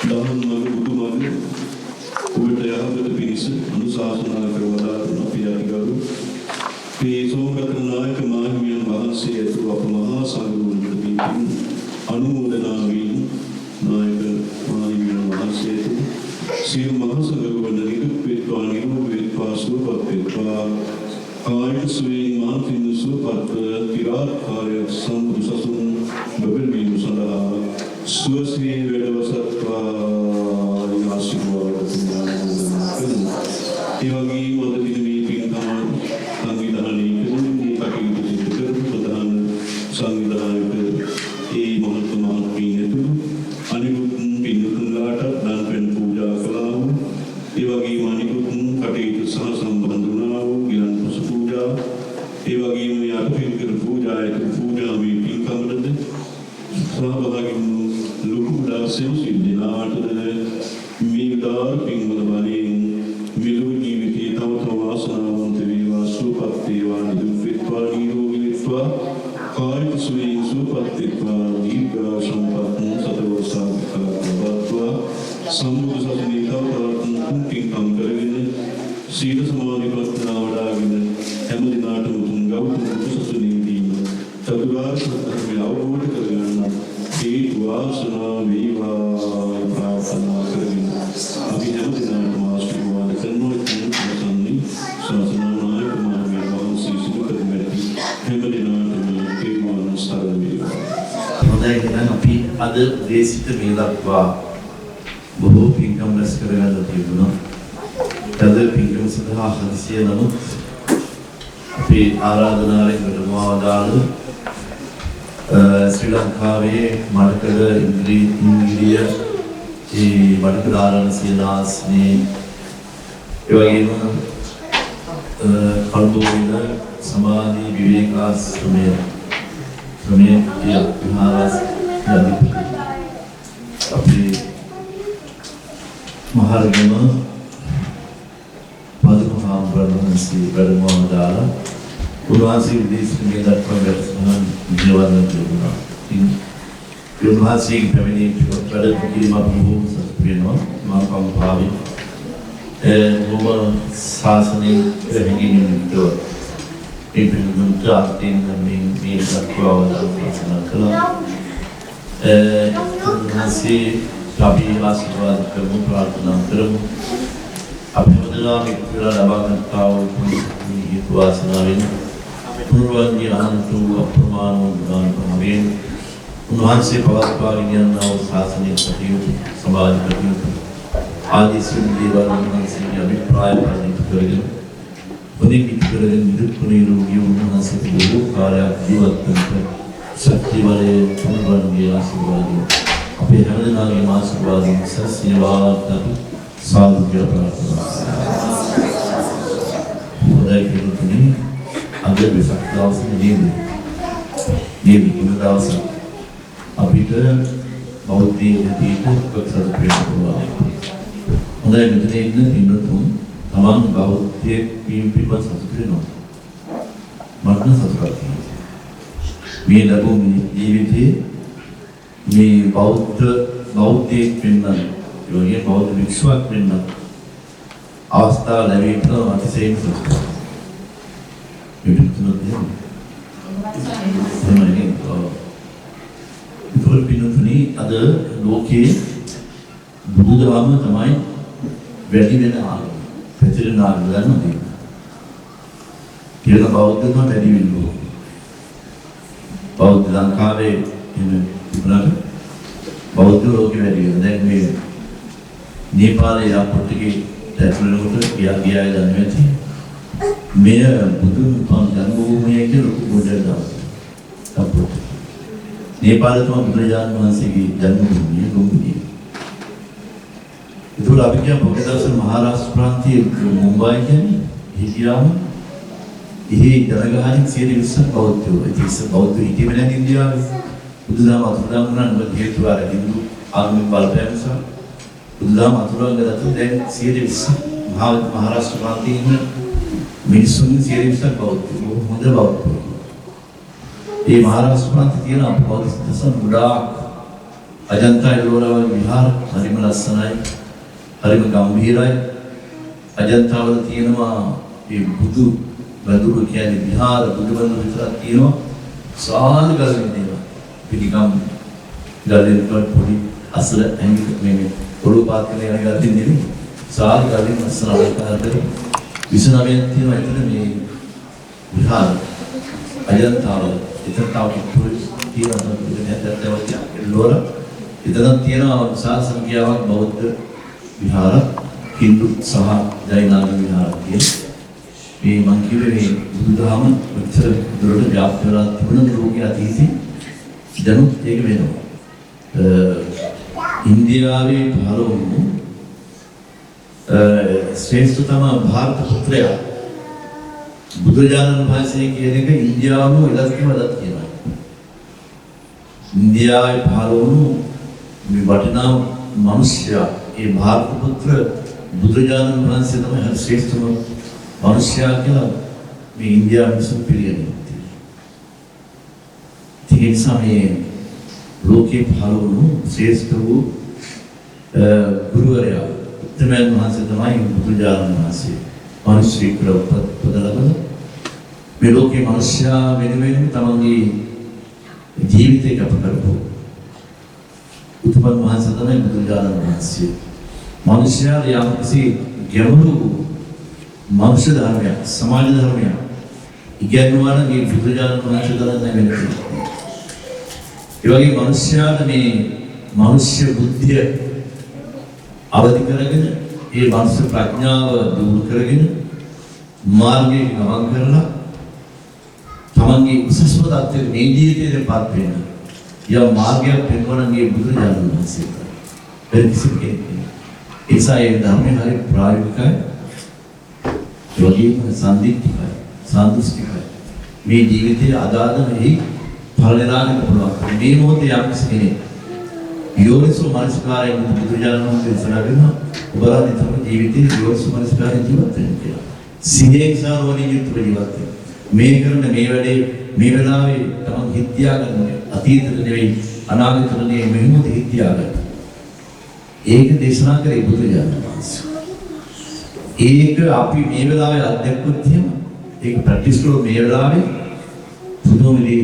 Dahan magu budu magu, udah ya සිය මහසඟරුවන නිරුක්වෙත්වා නිරූපවෙත්වා සුවපත්වෙත්වා කායික සුවයෙන් මානසික සුවපත් තිරාකාරයක් සම්බුදු සසුන් බබලවීම සඳහා සුවසේ වැඩවසත්වා ආශිර්වාද කරනවා. ඒ වගේම අද දින මේ පින්කම සංවිධානය කරන මේ කටයුතු සිදු කරන ප්‍රධාන සංවිධායක ඒ මහත්මයා පින්නතු අනිකුත් පින්නතුන්ලාට දාන පෙන් පූජා කළා වූ ඒ වගේම අනිකුත් කටයුතු සහ සම්බන්ධ වුණා වූ ගිලන් පුස පූජා ඒ වගේම මේ අටපිරිකර පූජා ඒක පූජා මේ පින්කමද සහභාගී වූ ලොකු දාසයන් සිද්ධාටද මේ උදාර පින්වල වලින් මිලු ජීවිතේ තව තව වාසනාවන්ත වේවා සුවපත් වේවා නිදුක්වෙත්වා නිරෝගී වෙත්වා කායික සුවයෙන් සුවපත් වෙත්වා දීර්ඝ සම්පත් සතරවසා කලබත්වා සම්බුදු සසුනේ තවතවත් පින්කම් කරගෙන සීල සමාධි ප්‍රඥා වඩාගෙන හැම දිනාටම උතුම් ගෞතම බුදු සසුනේදී චතුරාර්ය සත්‍ය අවබෝධ කරගන්න හේතු වාසනා වේවා ප්‍රාර්ථනා කරගෙන අපි හැම දිනාටම ආශිර්වාද කරනවා සම්පූර්ණයි ශාසනානායක මාර්ගයේ වහන්සේ සිදු කරන්නේ හැම දිනාටම පිරුවන් සරණ වේවා. හොඳයි එහෙනම් අපි අද දේශිත මේ දක්වා බොහෝ පින්කම් රැස් කරගන්න තිබුණා. අද පින්කම් සඳහා 700 නමුත් අපි ආරාධනාවෙන් වැඩමවදාළ ශ්‍රී ලංකාවේ මඩකඩ ඉන්ද්‍රිය මඩකඩ ආරණ සේනාසනේ ඒ වගේම කල්බෝවිල සමාධි විවේකාශ්‍රමයේ විහාරස්ථානයේ අපි මහරගම පදුමහාම්බරණසී වැඩමවදාළ උන්වහන්සේ විදේශීය දක්වා වැඩසටහන් ජීවන්න තිබුණා. උන්වහන්සේගේ පැමිණීම වැඩ කිරීම බොහෝ සතුටු වෙනවා. මම කම්පාවි. ඔබ ශාසනයේ හැඟීමෙන්ද ඒ පිළිබඳව අත්දැකීම් මේ දක්වා අවධානය කළා. උන්වහන්සේ අපි ආශිර්වාද කරමු ප්‍රාර්ථනා කරමු. අපි වදනා මිත්‍රලා ලබා ගන්නා වූ හේතු වාසනාවෙන් පුරවන්ගේ අනන්ත වූ අප්‍රමාණ වූ දාන ප්‍රමේය උන්වහන්සේ පවත්වාගෙන යනා වූ ශාසනික කටයුතු සමාජ කටයුතු ආදී සියලු දේවල් උන්වහන්සේගේ අභිප්‍රාය පරිදි කරගෙන පොදින් කරගෙන නිරුක්ුණී රෝගී උන්වහන්සේ බොහෝ කාලයක් ජීවත් වන ශක්තිවලේ පුරවන්ගේ ආශිර්වාදය අපේ හැමදෙනාගේ ආශිර්වාදයෙන් සස්යවාත් අපි සාදු කියලා ප්‍රාර්ථනා කරනවා. අද වෙසක් දවසේ මේ දවස අපිට බෞද්ධ ජීවිතයක කොටසක් වෙනවා. හොඳයි මෙතන ඉන්න පින්වතුන් තමන් බෞද්ධයෙක් වීම පිළිබඳ සතුටු වෙනවා. මට සතුටක් තියෙනවා. මේ ලැබුණු ජීවිතයේ මේ බෞද්ධයෙක් වෙන්න යෝගී බෞද්ධ විශ්වාසයක් වෙන්න අවස්ථාව ලැබීම අතිශයින් සතුටුයි. පින්තුනි අද ලෝකයේ බුදුදහම තමයි වැඩි වෙන ආගම. පැතිරෙන ආගම ගන්නවා. කියන බෞද්ධකම වැඩි වෙනවා. බෞද්ධ ලංකාවේ ඉන්න තිබුණාට බෞද්ධ ලෝකෙ වැඩි වෙනවා. දැන් මේ නේපාලයේ යාපොට් එකේ ඇතුළේකට ගියා දන්නේ නැති. මෙය බුදුන් වහන්සේ ජන්මභූමිය කියලා බුදුරජාණන් වහන්සේ. නේපාලයේ තමයි බුදුරජාණන් වහන්සේගේ ජන්මභූමිය ලුම්බිනි. ඒක අපි කියන පොකදවස මහාරාෂ්ට්‍ර ප්‍රාන්තයේ මුම්බයි කියන්නේ හිටියාම එහි ජනගහනයෙන් 120ක් බෞද්ධයෝ. ඒක බෞද්ධ හිටියේ නැහැ ඉන්දියාවේ. බුදුදහම අතුරුදහන් වුණා නේද හේතුව අර හින්දු ආගමික බලපෑම නිසා. බුදුදහම අතුරුදහන් ගත්තා දැන් 120 මහාරාෂ්ට්‍ර ප්‍රාන්තයේ ඉන්න මිනිස්සුන් 120ක් බෞද්ධයෝ. හොඳ බෞද්ධයෝ. මේ මහාරාෂ්ට්‍ර ප්‍රාන්තයේ තියෙන බෞද්ධ දසම් ගොඩාක් අජන්තා එළවල විහාර හරිම ලස්සනයි. හරිම ගැඹීරයි. අජන්තා වල තියෙනවා මේ බුදු බඳුරු කියන්නේ විහාර බුදු බඳුරු විතරක් තියෙනවා. සාහන ගල්නේ දේවා. පිටිකම් ගලෙන් පොඩි අසල ඇඟිලි මේ පොළොව පාත් කරන යන ගතිය නෙමෙයි. සාල් ගලින් අස්සන අලංකාර කරේ 29ක් තියෙනවා එතන මේ විහාර අජන්තාව එතන තාම තියෙනවා ලෝර එතන තියෙනවා විශාල සංඛ්‍යාවක් බෞද්ධ විහාර හින්දු සහ ජෛනාගම විහාර මේ මං කිව්වේ මේ බුදුදහම උත්තර දුරට ව්‍යාප්ත වෙලා තිබුණ ලෝකයේ අතීතේ දැනුත් ඒක වෙනවා. ඉන්දියාවේ පහළ වුණු ශ්‍රේෂ්ඨතම භාරත පුත්‍රයා බුදුරජාණන් වහන්සේ කියන එක ඉන්දියාවම ඉලක්කවලත් කියනවා. ඉන්දියාවේ පහළ වුණු මේ වටිනා මිනිසයා ඒ භාරත පුත්‍ර බුදුරජාණන් වහන්සේ තමයි හරි ශ්‍රේෂ්ඨම මිනිසයා කියලා මේ ඉන්දියාව මිනිසුන් පිළිගන්නවා. ඒ නිසා මේ ලෝකේ පහළ වුණු ශ්‍රේෂ්ඨ වූ ගුරුවරයා උත්තමයන් වහන්සේ තමයි බුදුරජාණන් වහන්සේ. මිනිස්සු ප්‍රපදලබල මේ ලෝකේ මිනිසයා වෙනුවෙන් තමන්ගේ ජීවිතය ගත කරපු උතුමන් වහන්සේ තමයි බුදුරජාණන් වහන්සේ. මිනිසයා යම්කිසි ගැඹුරු මනුෂ්‍ය ධර්මයක්, සමාජ ධර්මයක් ඉගෙනුවා නම් මේ බුදුරජාණන් වහන්සේ දරන්නේ වෙන්නේ. ඒ වගේ මිනිසයාට මේ මනුෂ්‍ය බුද්ධිය අවදි කරගෙන ඒ මනුෂ්‍ය ප්‍රඥාව දියුණු කරගෙන මාර්ගයේ ගමන් කරලා තමන්ගේ උසස්ම තත්ත්වයට මේ ජීවිතේටපත් වෙන්න යම් මාර්ගයක් පෙන්වන මේ බුදුරජාණන් වහන්සේ. වෙන කිසිම කෙනෙක් නෑ. ඒ නිසා ඒ ධර්මය හරි ප්‍රායෝගිකයි. යෝගීව සම්දිත්තිකයි, සාන්දෘෂ්ටිකයි. මේ ජීවිතයේ අදාළමෙහි ඵල දාන්න පුළුවන්. මේ මොහොතේ යම් කෙනෙක් යෝනිසෝ මනස්කාරයෙන් බුදුරජාණන් වහන්සේ දේශනා කරනවා ඔබලා නිතරම ජීවිතයේ යෝනිසෝ මනස්කාරයෙන් ජීවත් වෙන්න කියලා. සිහියෙන් සාරෝණිය යුක්තව ජීවත් වෙන්න. මේ කරන මේ වැඩේ මේ වෙලාවේ තමන් හිත තියාගන්න අතීතෙට නෙවෙයි අනාගතෙට නෙවෙයි මේ මොහොතේ හිත තියාගන්න. ඒක දේශනා කරේ බුදුරජාණන් වහන්සේ. ඒක අපි මේ වෙලාවේ අධ්‍යක්ෂුත් එහෙම ඒක ප්‍රැක්ටිස් කරලා මේ වෙලාවේ පුදුමලි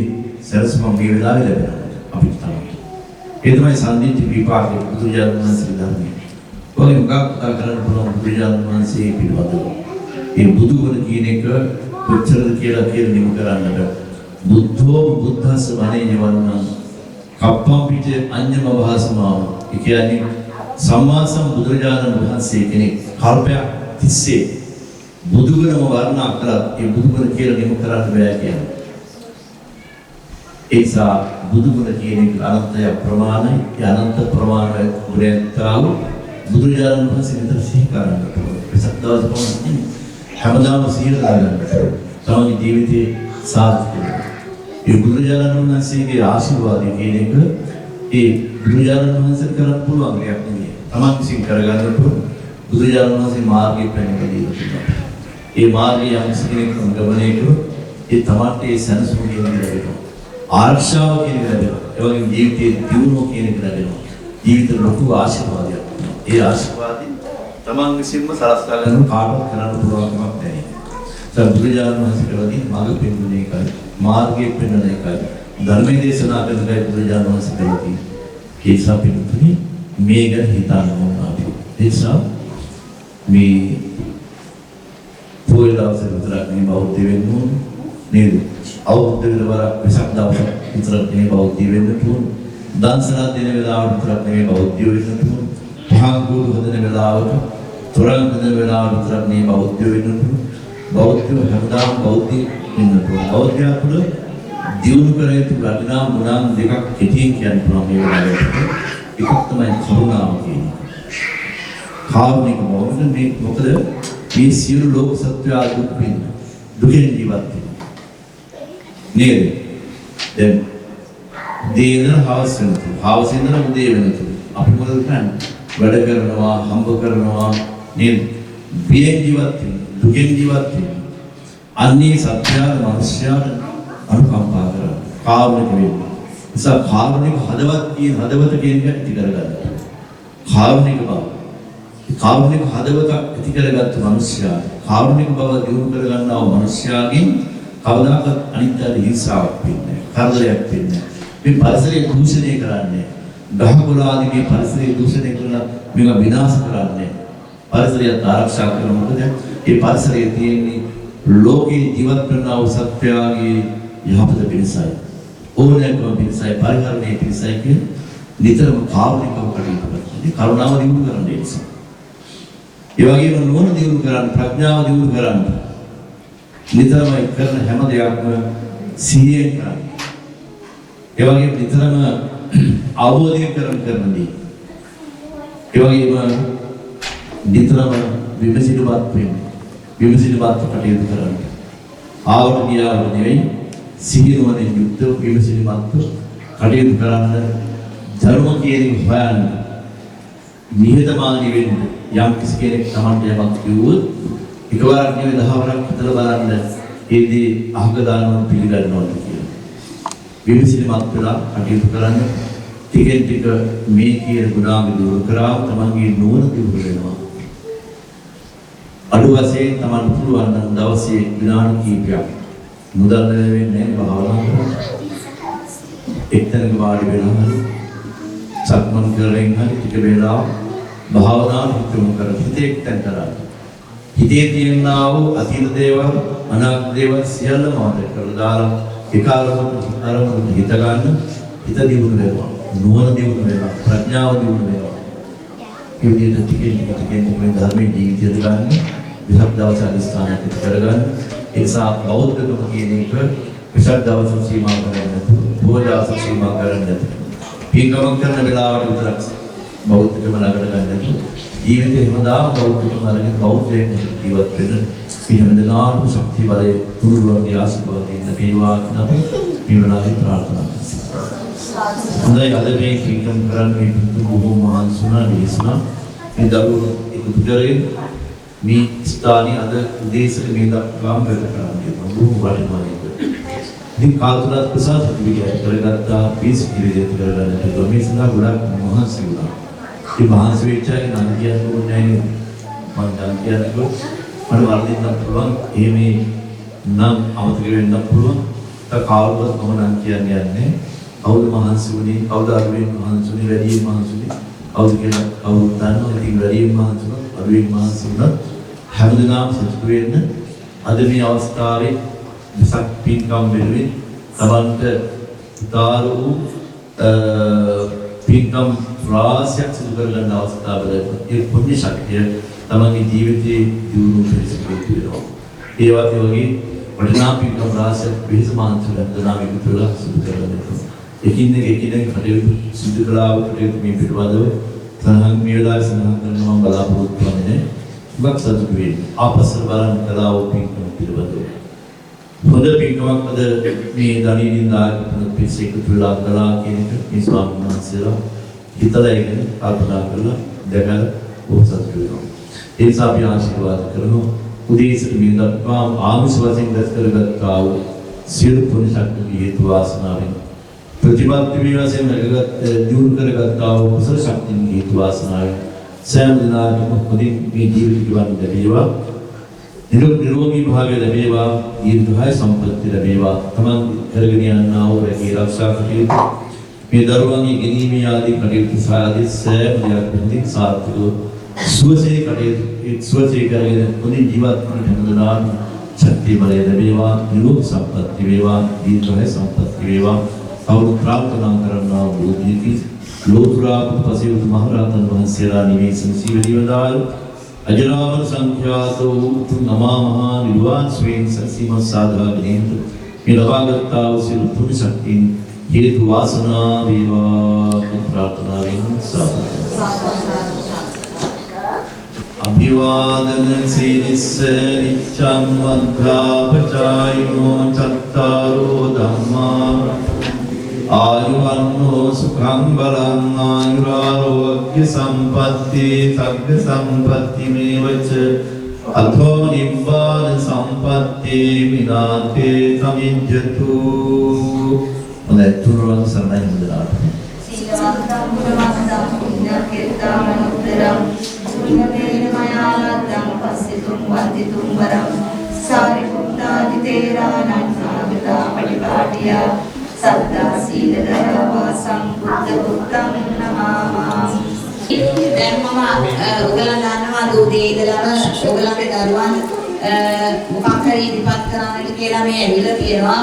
සරසම මේ වෙලාවේ ලැබෙනවා අපිට තමයි. ඒ තමයි සම්දිත්ති විපාකේ බුදුරජාණන් වහන්සේ ධර්මයේ. ඔය මොකක් කතා කරන්න පුළුවන් බුදුරජාණන් වහන්සේ පිළිබඳව. ඒ බුදුගුණ කියන එක කොච්චරද කියලා නිම කරන්නට බුද්ධෝ බුද්ධස්ස වනේ නිවන්න කප්පම් පිටේ අඤ්ඤම භාසමාව. ඒ කියන්නේ සම්මා සම්බුදුරජාණන් වහන්සේ කෙනෙක් කල්පයක් තිස්සේ බුදුගුණම වර්ණනා කරලා ඒ බුදුගුණ කියලා නිම කරන්න බෑ කියන්නේ. ඒසා බුදුගුණ කියන එක අනන්තය ප්‍රමාණයි. ඒ අනන්ත ප්‍රමාණය ගුණයතාව බුදුරජාණන් වහන්සේ විතර සිහි කරන්න ඕනේ. වෙසක් දවස් පමණ හැමදාම සිහි කරගන්න. තමන්ගේ ජීවිතේ සාර්ථක වෙනවා. ඒ බුදුරජාණන් වහන්සේගේ ආශිර්වාදය කියන එක ඒ බුදුරජාණන් වහන්සේට කරන්න පුළුවන් දෙයක් නෙවෙයි. තමන් විසින් කරගන්න පුළුවන්. බුදුරජාණන් වහන්සේ මාර්ගය පෙන්වලා දීලා තියෙනවා. ඒ මාර්ගය යම් කෙනෙක් ගමනය කරොත් ඒ තමන්ට ඒ සැනසුම කියන එක ලැබෙනවා. ආර්ශාව කියන එක ලැබෙනවා. ඒ වගේම ජීවිතයේ දියුණුව කියන එක ලැබෙනවා. ජීවිත ලොකු ආශිර්වාදයක්. ඒ ආශිර්වාදي තමන් විසින්ම සලස්වා ගන්න කාටවත් කරන්න පුළුවන් කමක් නැහැ. ඒ බුදුරජාණන් වහන්සේ කරදී මාර්ග පෙන්වන එකයි, මාර්ගය පෙන්වන එකයි, ධර්මයේ දේශනා කරන එකයි බුදුරජාණන් වහන්සේ කරදී. ඒ නිසා පිටුතුනි මේ ගැන හිතන්න ඕන අපි. ඒ නිසා මේ පොය දවසේ විතරක් නෙවෙයි බෞද්ධ වෙන්න ඕන නේද? අවුරුද්ද විතරක් වෙසක් දවසක් විතරක් නෙවෙයි බෞද්ධ වෙන්න ඕන. දන්සලා දෙන වෙලාවට විතරක් නෙවෙයි බෞද්ධ වෙන්න ඕන. පහන් ගුරු හදන වෙලාවට, තොරන් හදන වෙලාවට විතරක් නෙවෙයි බෞද්ධ වෙන්න ඕන. බෞද්ධ හැමදාම බෞද්ධ වෙන්න ඕන. බෞද්ධයා තුළ දියුණු කර යුතු වටිනා ගුණ දෙකක් කෙටියෙන් කියන්න පුළුවන් මේ වෙලාවට. එකක් තමයි කරුණාව කියන්නේ. කාරුණික මොකද මේ සියලු ලෝක සත්‍යය දුක් විඳ දුකෙන් ජීවත් වෙනවා නේද? දැන් දේන හවස වෙනතුරු හවස ඉඳලා උදේ වෙනතුරු අපි මොකද කරන්නේ? වැඩ කරනවා, හම්බ කරනවා නේද? බියෙන් ජීවත් වෙනවා, දුකෙන් ජීවත් වෙනවා. අන්නේ සත්‍යය මනුෂ්‍යයාට අනුකම්පා කරනවා. කාරුණික වෙනවා. නිසා කාරුණික හදවත් කියන හදවත කියන එක ඇති කරගන්න. කාරුණික බව කාරුණික හදවත ඇති කරගත්තු මිනිසයා කාරුණික බව දියුණු කරගන්නා වූ මිනිසයාගෙන් කවදාකවත් අනිත්‍යද හිංසාවක් වෙන්නේ නැහැ. කරදරයක් වෙන්නේ නැහැ. මේ පරිසරය දූෂණය කරන්නේ ගහකොළාදී මේ පරිසරය දූෂණය කරලා මේවා විනාශ කරන්නේ. පරිසරය ආරක්ෂා කරන මොකද මේ පරිසරයේ තියෙන්නේ ලෝකේ ජීවත් කරන සත්‍යයේ යහපත පිණිසයි. ඕනෑකම පිණිසයි පරිහරණය පිණිසයි කියන නිතරම කාරුණිකව කටයුතු කරන්නේ. කරුණාව දියුණු කරන්න නිසා. ඒ වගේම නුවණ දියුණු කරන්න, ප්‍රඥාව දියුණු කරන්න. නිතරම කරන හැම දෙයක්ම සිහියෙන් කරන්න. ඒ වගේම නිතරම අවබෝධයෙන් කරන්නේ. ඒ වගේම නිතරම විමසිලිමත් වෙන්න. විමසිලිමත් කටයුතු කරන්න. ආවට ගියාම නෙවෙයි සිහිනුවණින් යුක්තව විමසිලිමත් කටයුතු කරන්න. ධර්ම කියන හොයන්න. නිහතමානී වෙන්න. යම් කිසි කෙනෙක් Tamante යමක් කිව්වොත් එකවරක් නෙවෙයි 10 වරක් හිතලා බලන්න ඒදී අහක දානවා පිළිගන්නවා කියලා. විමසිලිමත් වෙලා කටයුතු කරන්න. ටිකෙන් ටික මේ කියන ගුණාංග දුරු කරාම තමන්ගේ නුවණ දියුණු වෙනවා. අඩු වශයෙන් තමන් පුළුවන් නම් දවසේ විනාඩි කිහිපයක් මුදල් වෙන්නේ භාවනා කරන්න. එක්තැනක වාඩි වෙලා හරි සක්මන් කරමින් හරි ටික වේලාවක් භාවනාවට යොමු කරලා හිතේ එක්තැන කරා. හිතේ තියෙනා වූ අතීත දේවල් අනාගත දේවල් සියල්ලම මතක කරලා දාලා ඒකාලමකට හිත ගන්න. හිත දියුණු වෙනවා. නුවණ දියුණු වෙනවා. ප්‍රඥාව දියුණු වෙනවා. ඒ විදිහට ටිකෙන් ටික මේ ධර්මයේ ජීවිතය ගන්න විසක් දවස් අධිස්ථානයක් කරගන්න. ඒ නිසා බෞද්ධකම කියන එක විසක් දවස් සීමා කරන්නේ නැතුව, බොහෝ දවස් සීමා කරන්නේ නැතුව, පින්කම් කරන වෙලාවට විතරක් බෞද්ධකම ළඟට ගන්න නැතුව, ජීවිතේ හැමදාම බෞද්ධකම අරගෙන බෞද්ධයෙන් ජීවත් වෙන්න පිළිවෙලනාම ශක්තිය බලය තුරුවගේ ආශිර්වාදයෙන් ලැබේවා කියලා අපි පිළිවෙලාවේ ප්‍රාර්ථනා කරනවා. හොඳයි අද මේ පින්කම් කරන්නේ බොහෝ මහන්සිුණා දේශනා මේ දරුවෝ එකතු කරගෙන මේ ස්ථානයේ අද උදේසක මේ දක්වාම වැඩ කරන්නේ බොහෝ වටිනවා ඒක. ඉතින් කාලතුලත් ප්‍රසාද පිළිගැට කරගත්තා පිස් පිළිදෙත් කරගන්නට මේ සඳහා ගොඩක් මහන්සි වුණා. මේ මහන්සි වෙච්ච අය නම් කියන්නේ නැහැ මම දැන් කියන්නේ මට වර්ධින්න පුළුවන් එහෙම නම් අමතක වෙන්න පුළුවන්. ඒක කාලවත් මම නම් කියන්නේ නැහැ. කවුද මහන්සි වුණේ කවුද අරුවෙන් මහන්සි වුණේ වැඩියෙන් මහන්සි වුණේ කවුද කියලා කවුද දන්නවා. ඉතින් වැඩියෙන් මහන්සි වුණා අරුවෙන් මහන්සි වුණා හැමදෙනාම සතුටු වෙන්න අද මේ අවස්ථාවේ විසක් පින්කම් වෙනුවෙන් තමන්ට උදාර වූ පින්කම් රාශියක් සිදු කරගන්න අවස්ථාව ලැබුණා. ඒ පුණ්‍ය ශක්තිය තමන්ගේ ජීවිතයේ දියුණු පිළිසිකු වෙනවා. ඒ වගේ වටිනා පින්කම් රාශියක් පිළිස මානසික දනාම එකතු වෙලා සිදු කරගන්නවා. එකින් එක කටයුතු සිදු කළා කටයුතු මේ පිටවදව සඳහන් මේ වෙලාවේ සඳහන් කරනවා බලාපොරොත්තු වෙන්නේ බක් සතුටු වෙන්න. ආපස්සට බලන්න කලාව පින්කම පිටවදව. හොඳ පින්කමක් අද මේ දණීනින් දාගෙන පිළිස එකතු වෙලා කළා කියන එක මේ ස්වාමීන් වහන්සේලා හිතලා ඉගෙන කල්පනා කරලා දැකලා බොහෝ සතුටු වෙනවා. ඒ නිසා අපි ආශිර්වාද කරනවා. උදේසට මේ දක්වා ආමිෂ වශයෙන් දැස් කරගත්තා වූ සියලු පුණ්‍ය ශක්තිය හේතු වාසනාවෙන් ප්‍රතිපත්ති වශයෙන් ලැබගත් දියුණු කරගත්තා වූ කුසල ශක්තිය හේතු වාසනාවෙන් සෑම දිනකටම හොඳින් මේ ජීවිත ගමන ලැබේවා. නිරෝගී භාවය ලැබේවා. දීර්ඝාය සම්පන්නිය ලැබේවා. තමන් කරගෙන යනා වූ රැකී ආරක්ෂා කටයුතු මේ දරුවන්ගේ ගෙනීමේ ආදී කටයුතු සාදී සෑම දෙයක්ම සාර්ථකව සුවසේ කටයුතු සුවසේ කරගෙන හොඳින් ජීවත් වන හැමදෙනාම ශක්තිය බලය ලැබේවා. නිරෝගී සම්පන්නිය වේවා. දීර්ඝාය සම්පන්නිය වේවා. කවුරු ප්‍රාර්ථනා කරනවා බුද්ධිති ලෝතුරා පුපසියුත් මහරහතන් වහන්සේලා නිවේසන සීවදීවදාල් අජරාමර සංඛ්‍යාතෝ උතුම් අමා මහා නිර්වාණ ස්වයෙන් සසීම සාධාගෙන මේ ලබාගත්තා වූ සියලු පුණ්‍ය ශක්තියින් හේතු වාසනා වේවා ප්‍රාර්ථනාවෙන් සාදු. අභිවාදන සීලිස්ස නිච්ඡං වද්ධාපචායිනෝ චත්තාරෝ ධම්මා ආයුවන්නෝ සුඛං බලං ආයුරාෝග්‍ය සම්පatti සග්ග සම්පatti මේවච අතෝ නිබ්බාන සම්පatti විනාතේ සමිජ්ජතු. හොඳයි තුරුවන් සරණයි හොඳලාට. සීලවන්තං ගුණවන්තං පුඤ්ඤකේතං අනුත්තරං පුඤ්ඤතේන මයාලද්දං පස්සිතුං වන්දිතුං වරං සාරිපුත්තාදි තේරාණං සාගතා පටිපාටියා සද්ධා සීල දයාවා සම්බුද්ධ පුත්තං නමාමි. දැන් මම ඔයගලන් දන්නවා දූදේ ඉඳලම ඔයගලන්ගේ දරුවන් මොකක් හරි ඉදිරිපත් කරන්නට කියලා මේ ඇවිල්ලා තියෙනවා.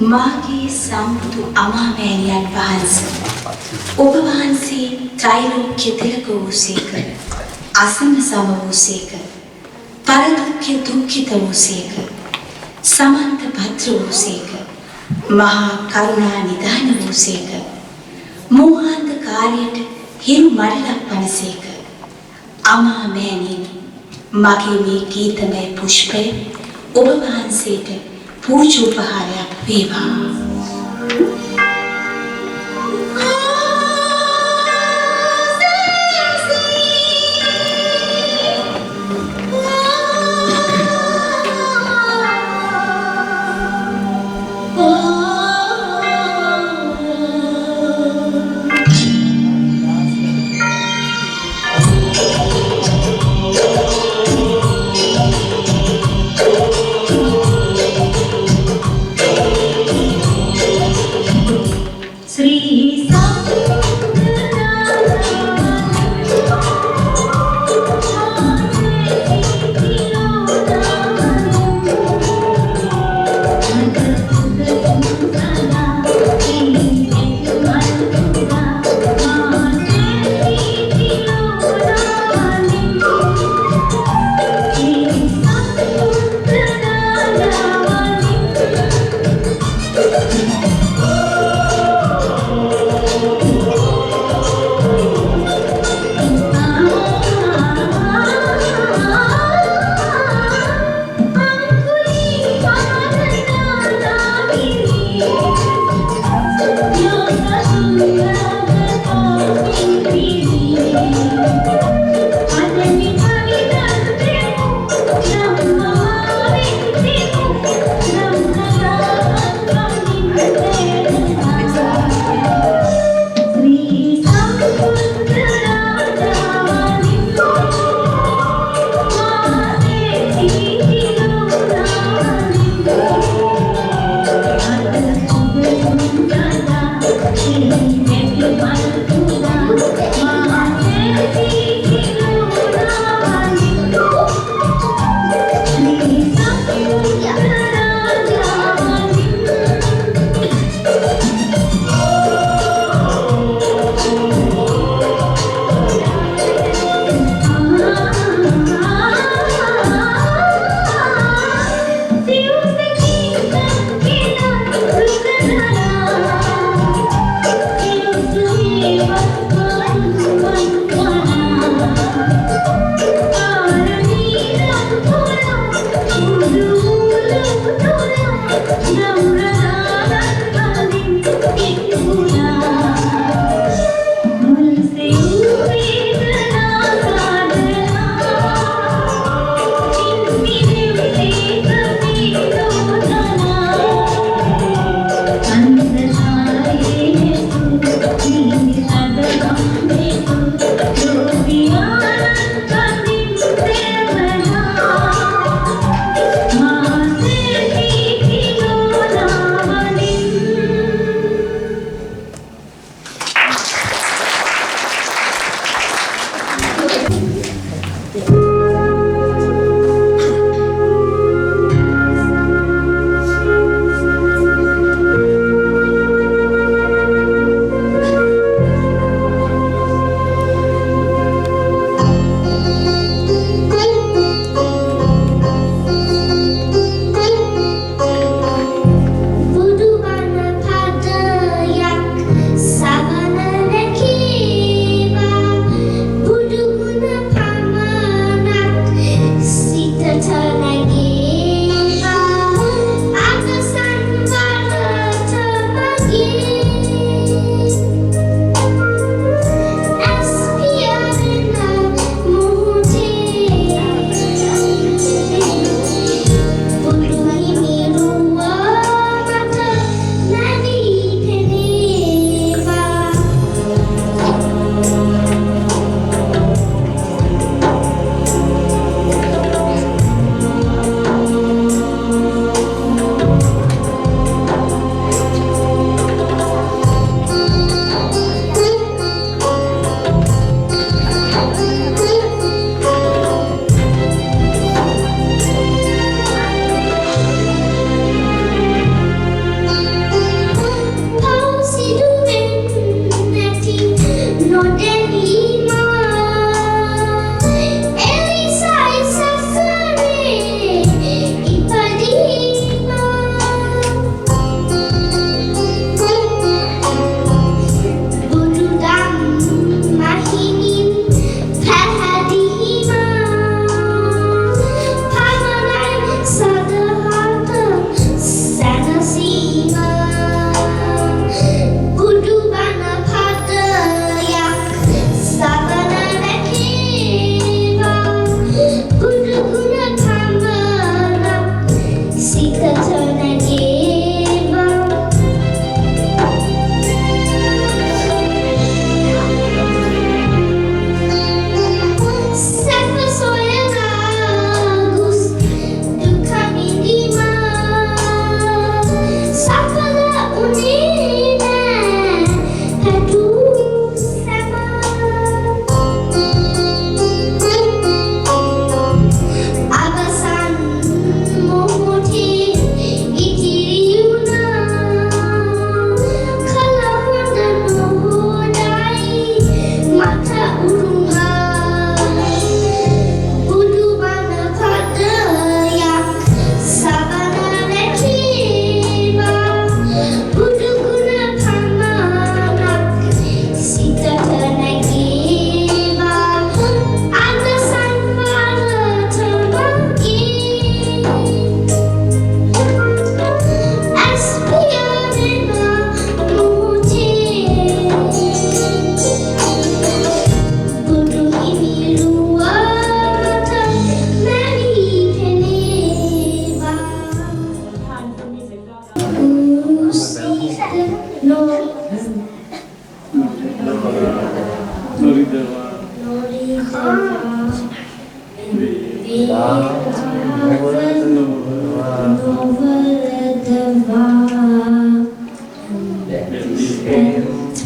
මාගේ සම්බුදු අමාමෑණියන් වහන්සේ ඔබ වහන්සේ ත්‍රිලෝක්‍ය තිලක වූසේක අසන්න සම වූසේක පරදුක්ඛ දුක්ඛිත වූසේක සමන්ත භද්‍ර වූසේක මහා කරුණා නිධාන වූසේක මෝහාන්ධකාරයට හිරු මඩලක් වනසේක අමාමෑණියනි මගේ මේ ගීතමය පුෂ්පය ඔබ වහන්සේට පූජෝපහාරයක් වේවා.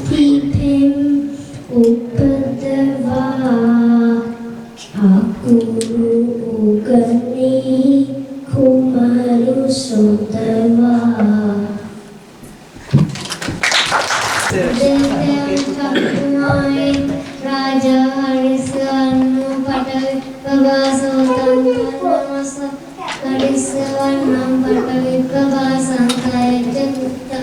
Pipim Upadava Akuru Ugani Kumaru Sodava Dedam Kapunai Raja Harisanu Patavi Babasotan Namasa Harisavanam Patavi Babasankaya Jagutta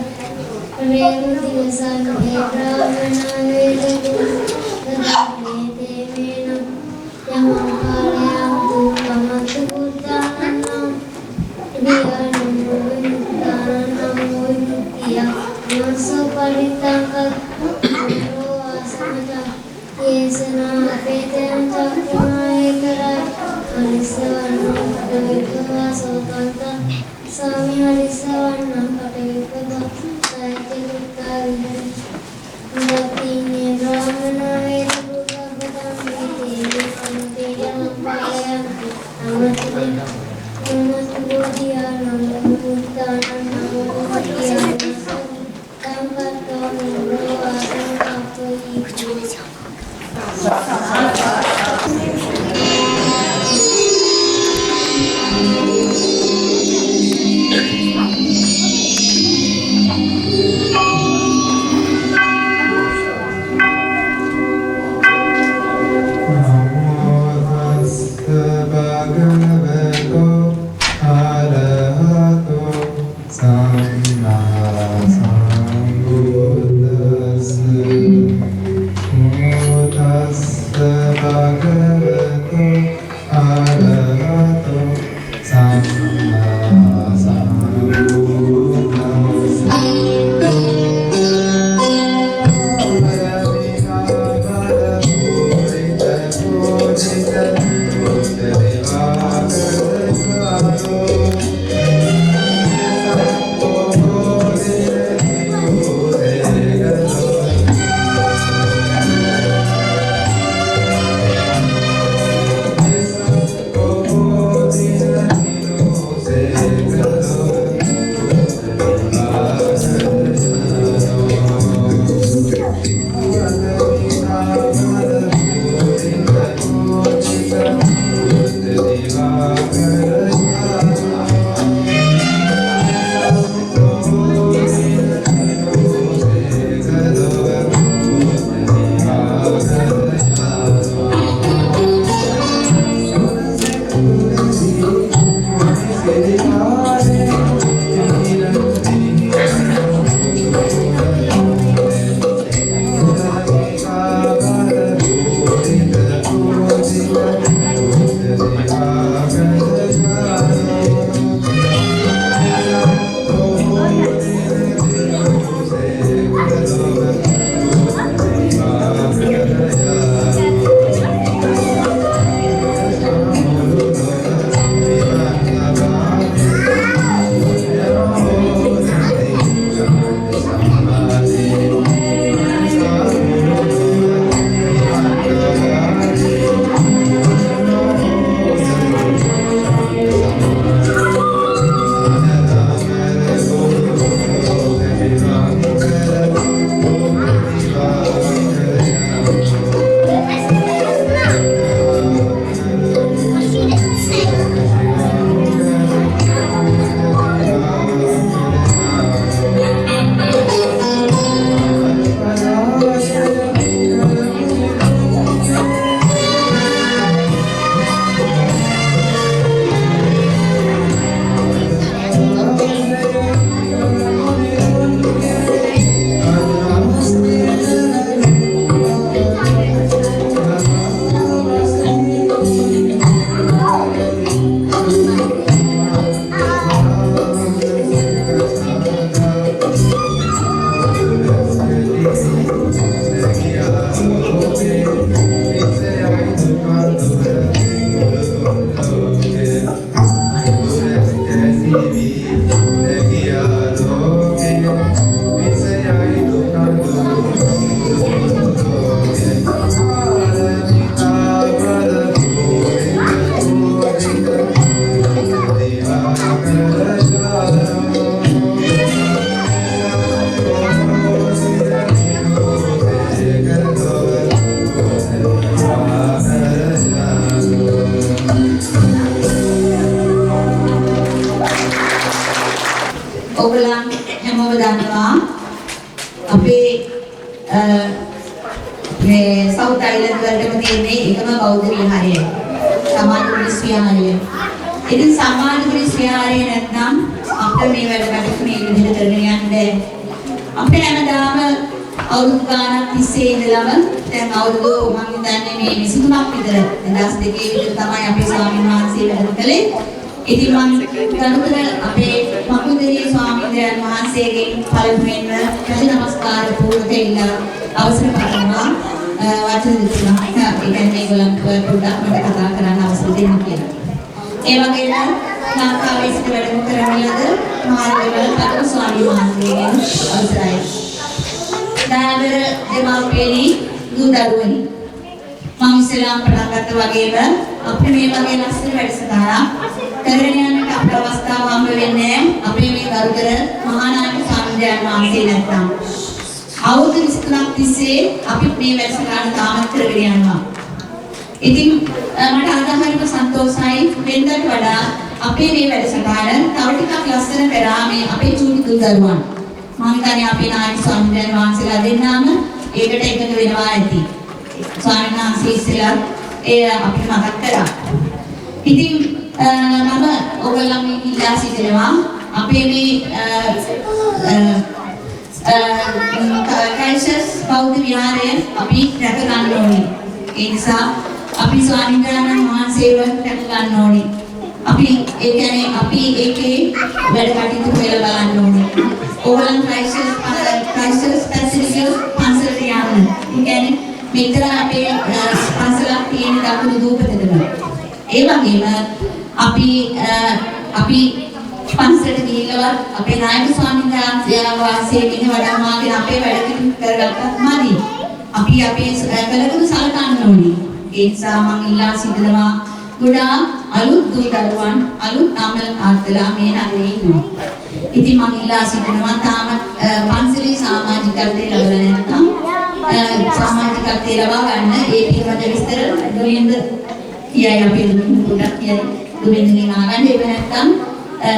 Remu Divasan Hedravana Vedagutta Devena Yamakarayam Dukkamatu Buddhanam Diyanam Muktanam Muktiya Maso Paritangka Muro Asamata Yesana Apetam Chakra Ekara Harisavanam Patavikava Sotanta Sami Harisavanam Patavikava Saitya Dapine Brahmana Vedagutta Bhatam Vede Anuteja Lampayam Amatide Namastu Bodhiyanam Muktanam Namo Bodhiyanam Tampato Muro Asam Kapto Iku Namo tassa මේ සවුත් අයිලන්ඩ් වලටම තියෙන්නේ එකම බෞද්ධ විහාරය. සමාජ පුලිස් විහාරය. ඉතින් සමාජ පුලිස් විහාරය නැත්නම් අපිට මේ වැඩ කටයුතු මේ විදිහට කරගෙන යන්න බැහැ. අපිට හැමදාම අවුරුදු ගානක් තිස්සේ ඉඳලම දැන් අවුරුදු මම හිතන්නේ මේ 23ක් විතර 2002 විතර තමයි අපේ ස්වාමීන් වහන්සේ වැඩම කළේ. ඉතින් මම ගනුදෙන අපේ මකුදේවි ස්වාමීන් වහන්සේගෙන් පළමුවෙන්ම රජ නමස්කාර පූර්වක ඉල්ලා අවසර පතනවා වචන දෙතුනක් ඒ කියන්නේ මේගොල්ලන්ට පොඩ්ඩක් මට කතා කරන්න අවසර දෙන්න කියලා. ඒ වගේම ලංකාවේ සිට වැඩම කරන ලද මහාවේවල පතන ස්වාමීන් වහන්සේගෙන් අවසරයි. දායවර දෙමාපියනි දූ දරුවනි මම ඉස්ලාම් පටන් ගත්ත වගේම අපේ මේ වගේ ලස්සන වැඩසටහනක් කරගෙන යන්නට අපට අවස්ථාව හම්බ වෙන්නේ අපේ මේ ගරුතර මහානායක ස්වාමීන් වහන්සේ නැත්නම් අවුරුදු 23ක් තිස්සේ අපි මේ වැඩසටහන තාමත් කරගෙන යනවා. ඉතින් මට අදහරිම සන්තෝෂයි වෙනදට වඩා අපේ මේ වැඩසටහන තව ටිකක් ලස්සන කරා මේ අපේ චූටි දූ දරුවන්. මම හිතන්නේ අපේ නායක ස්වාමීන් වහන්සේලා දෙන්නාම ඒකට එකතු වෙනවා ඇති. ස්වාමීන් වහන්සේ ඉස්සෙල්ලා ඒ අපි මතක් කරා. ඉතින් මම ඔයගොල්ලන් ඉල්ලා සිටිනවා අපේ මේ කයිසස් බෞද්ධ විහාරය අපි රැක ගන්න ඕනේ. ඒ නිසා අපි ස්වාමීන් වහන්සේව රැක ගන්න ඕනේ. අපි ඒ කියන්නේ අපි ඒකේ වැඩ කටයුතු කරලා බලන්න ඕනේ. ඕගොල්ලන් කයිසස් පැසිෆික් පන්සලට යන්න. ඒ කියන්නේ මෙතන අපේ පන්සලක් තියෙන දකුණු දූපතේම. ඒ වගේම අපි පන්සලට ගිහිල්ලා අපේ නායක ස්වාමීන් වහන්සේ ඉන්න වඩාමාගෙන අපේ වැඩ කිරීම කරගත්තත් මදි. අපි අපේ කලකුණු සලකන්න ඕනේ. ඒ නිසා මම ඉල්ලා සිටිනවා ගොඩාක් අලුත් දූ දරුවන් අලුත් අමල ආත්ලා මේ නගරේ ඉන්නවා. ඉතින් මම ඉල්ලා සිටිනවා තාම පන්සලේ සමාජිකත්වයේ ලැබලා නැත්නම් සමාජිකත්වයේ ලබා ගන්න ඒ පිළිබඳ විස්තර දුලින්ද කියයි අපි පොඩ්ඩක් කියයි දුලින්දගෙන් ආගන්න ඒක නැත්නම්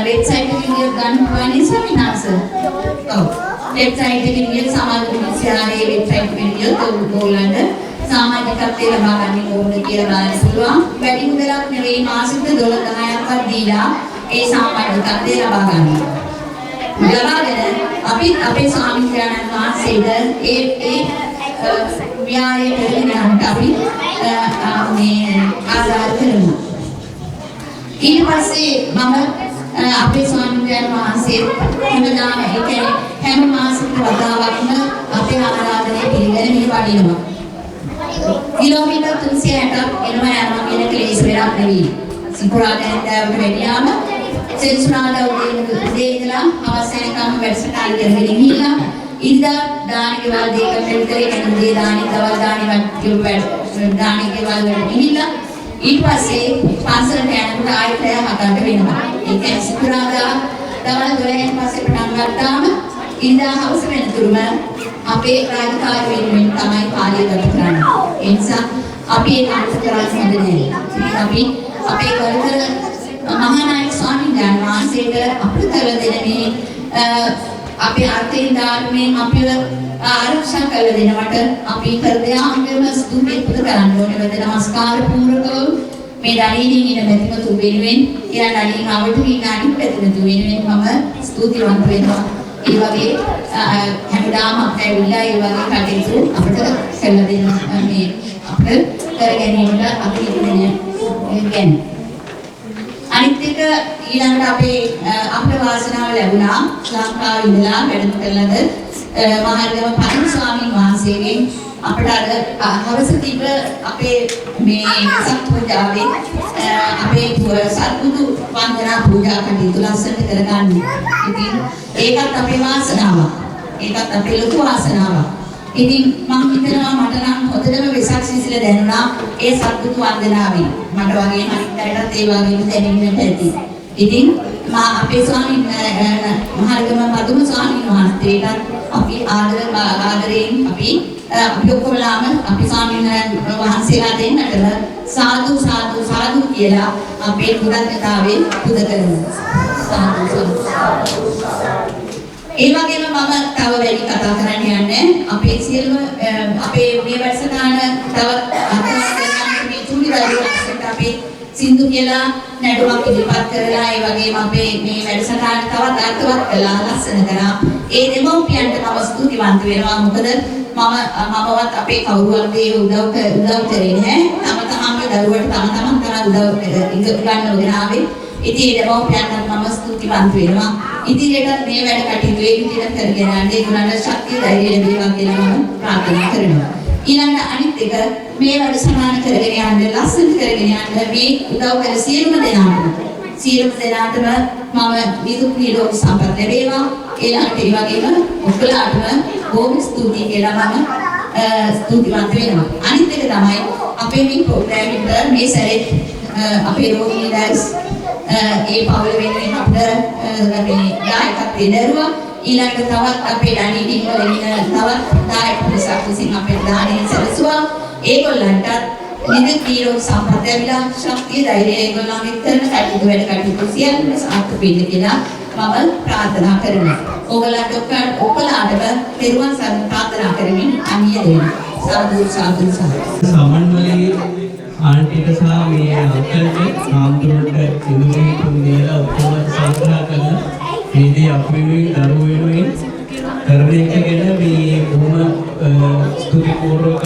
වෙබ්සයිට් එකේ ගියොත් ගන්න පුළුවන් සෙමිනාර්ස්. ඔව්. වෙබ්සයිට් එකේ ගියොත් සමාජ විද්‍යාලයේ වෙබ්සයිට් එකේ ගියොත් ඕගොල්ලන්ට සමාජිකත්වයේ ලබා ගන්න ඕනේ කියලා බලන්න පුළුවන්. වැඩි මුදලක් නෙවෙයි මාසෙට $10ක්වත් දීලා ඒ සමාජිකත්වයේ ලබා ගන්න. ලබාගෙන අපි අපේ ස්වාමීන් වහන්සේට ඒ විහාරයේ පෙරලෙන්නට අපි මේ ආදාර කරනවා. ඊට පස්සේ මම අපේ ස්වාමීන් වහන්සේ හැමදාම ඒ කියන්නේ හැම මාසෙක වතාවක්ම අපේ ආරාධනය පිළිගෙන මේ වඩිනවා. කිලෝමීටර් 360ක් එනවා යනවා කියන ක්ලේශ වෙරක් නෙවෙයි. සිකුරාදා දැවට වැඩියාම සෙන්සුරාදා උදේ ඉඳලා හවස වෙනකම් වැඩසටහන කරගෙන ගිහිල්ලා ඉඳලා දානිකවල දෙක පෙරතරේ යන උදේ දානිකවල දානිකවල දානිකවල ගිහිල්ලා ඊට පස්සේ පන්සලට යනකොට ආයෙත් 7ට වෙනවා. ඒ කියන්නේ සිකුරාදා දවල් 12න් පස්සේ පටන් ගත්තාම ඉඳලා හවස වෙනතුරුම අපේ රාජකාරී වෙනුවෙන් තමයි කාලය ගත කරන්නේ. ඒ නිසා අපි ඒක අනුසර කරන්න හොඳ නැහැ. අපි අපේ ගරුතර මහානායක ස්වාමීන් වහන්සේට අපිට කළ දෙන මේ අපේ අර්ථයෙන් ධර්මයෙන් අපිව ආරක්ෂා කළ දෙනවට අපි හෘදයාංගම ස්තුති පුද කරන්න ඕනේ. වද නමස්කාර පූර්වකව මේ දණීනින් ඉන මෙතිමතු වෙනුවෙන් එයා දණීන් ආවට ඉන්න අනිත් මෙතිමතු වෙනුවෙන් මම ස්තුතිවන්ත වෙනවා. ඒ වගේ හැමදාම අපිට ඇවිල්ලා ඒ වගේ කටයුතු අපිට කළ දෙන මේ අපිට කරගැනීමට අපි ඉන්නේ. අනිත් එක ඊළඟට අපේ වාසනාව ලැබුණා ලංකාවේ ඉඳලා වැඩම කළද මහර්ගම පතින් ස්වාමීන් වහන්සේගෙන් අපට අර හවස තිබ්බ අපේ මේ සත්පුජාවේ අපේ සත්පුදු වන්දනා පූජා කටයුතු ලස්සනට කරගන්න. ඉතින් ඒකත් අපේ වාසනාවක්. ඒකත් අපේ ලොකු වාසනාවක්. ඉතින් මම හිතනවා මට නම් හොඳටම වෙසක් සිසිල දැනුණා ඒ සත්පුදු වන්දනාවේ. මට වගේ අනිත් අයටත් ඒ වගේම දැනෙන්නට ඇති. ඉතින් අපේ ස්වාමීන් මහර්ගම මදුම ස්වාමීන් වහන්සේට අපි ආදරයෙන් අපි ඔක්කොමලාම අපි ස්වාමීන් වහන්සේලා දෙන්නටම සාදු සාදු සාදු කියලා අපේ කෘතඥතාවයෙන් පුද කරනවා. සාදු සාදු. ඒ වගේම මම තව වැඩි කතා කරන්න යන්නේ අපේ සියලුම අපේ මේ වැඩසටහන තවත් අත්දැකීම් මේ චූටි වැඩසටහනට අපේ සින්දු කියලා නැටුමක් ඉදිරිපත් කරලා ඒ වගේම අපේ මේ වැඩසටහන තවත් අර්ථවත් කළා ලස්සන කරා. ඒ දෙමව්පියන්ට මම ස්තුතිවන්ත වෙනවා. මොකද මමවත් අපේ කවුරුවත් ඒ උදව් කරේ නැහැ. තම තමන්ගේ දරුවට තම තමන් තමයි උදව් ගන්නවගෙන ආවේ. ඉතින් ඒ දෙමව්පියන්ට මම ස්තුතිවන්ත වෙනවා. ඉදිරියට මේ වැඩ කටයුතු ඒ විදිහට කරගෙන යන්න ඒගොල්ලන්ට ශක්තිය ධෛර්යය ලැබේවා කියලා මම ප්‍රාර්ථනා කරනවා. ඊළඟ අනිත් එක මේ වැඩසටහන කරගෙන යන්න ලස්සන කරගෙන යන්න මේ උදව් කළ සියලුම දෙනාටම මම විදුක් නිරෝගී සම්පත් ලැබේවා. ඊළඟට ඒ වගේම ඔක්කොලාටම බොහොම ස්තුතියි කියලා මම ස්තුතිවන්ත වෙනවා. අනිත් එක තමයි අපේ මේ ප්‍රෝග්‍රෑම් එක මේ සැරේ අපේ රෝගී දැස් ඒ පවුල වෙනුවෙන් අපිට මේ දායකත්වයේ දරුවා ඊළඟට තවත් අපේ ඩැනීඩින් වල ඉන්න තවත් දායක පිරිසක් විසින් අපේ දානේ සැලසුවා. ඒගොල්ලන්ටත් නිදුක් නිරෝගී සම්පත් ලැබිලා ශක්තිය ධෛර්යය ඒගොල්ලන්ගේ කරන කටයුතු වැඩ කටයුතු සියල්ලම සාර්ථක වෙන්න කියලා මම ප්‍රාර්ථනා කරනවා. ඔයගොල්ලන්ටම පෙරුවන් සරණ ප්‍රාර්ථනා කරමින් අනිය දෙන්න. සාදු සාදු සාදු. සමන්වලේ ආන්ටිට සහ මේ අංකල්ට ආම්තුරට ඉදුමේ තුන්දේලා ඔක්කොම සංග්‍රහ කරලා මේ දේ අපේ දරුවෝ වෙනුවෙන් කරන එක ගැන මේ බොහොම ස්තුතිපූර්වක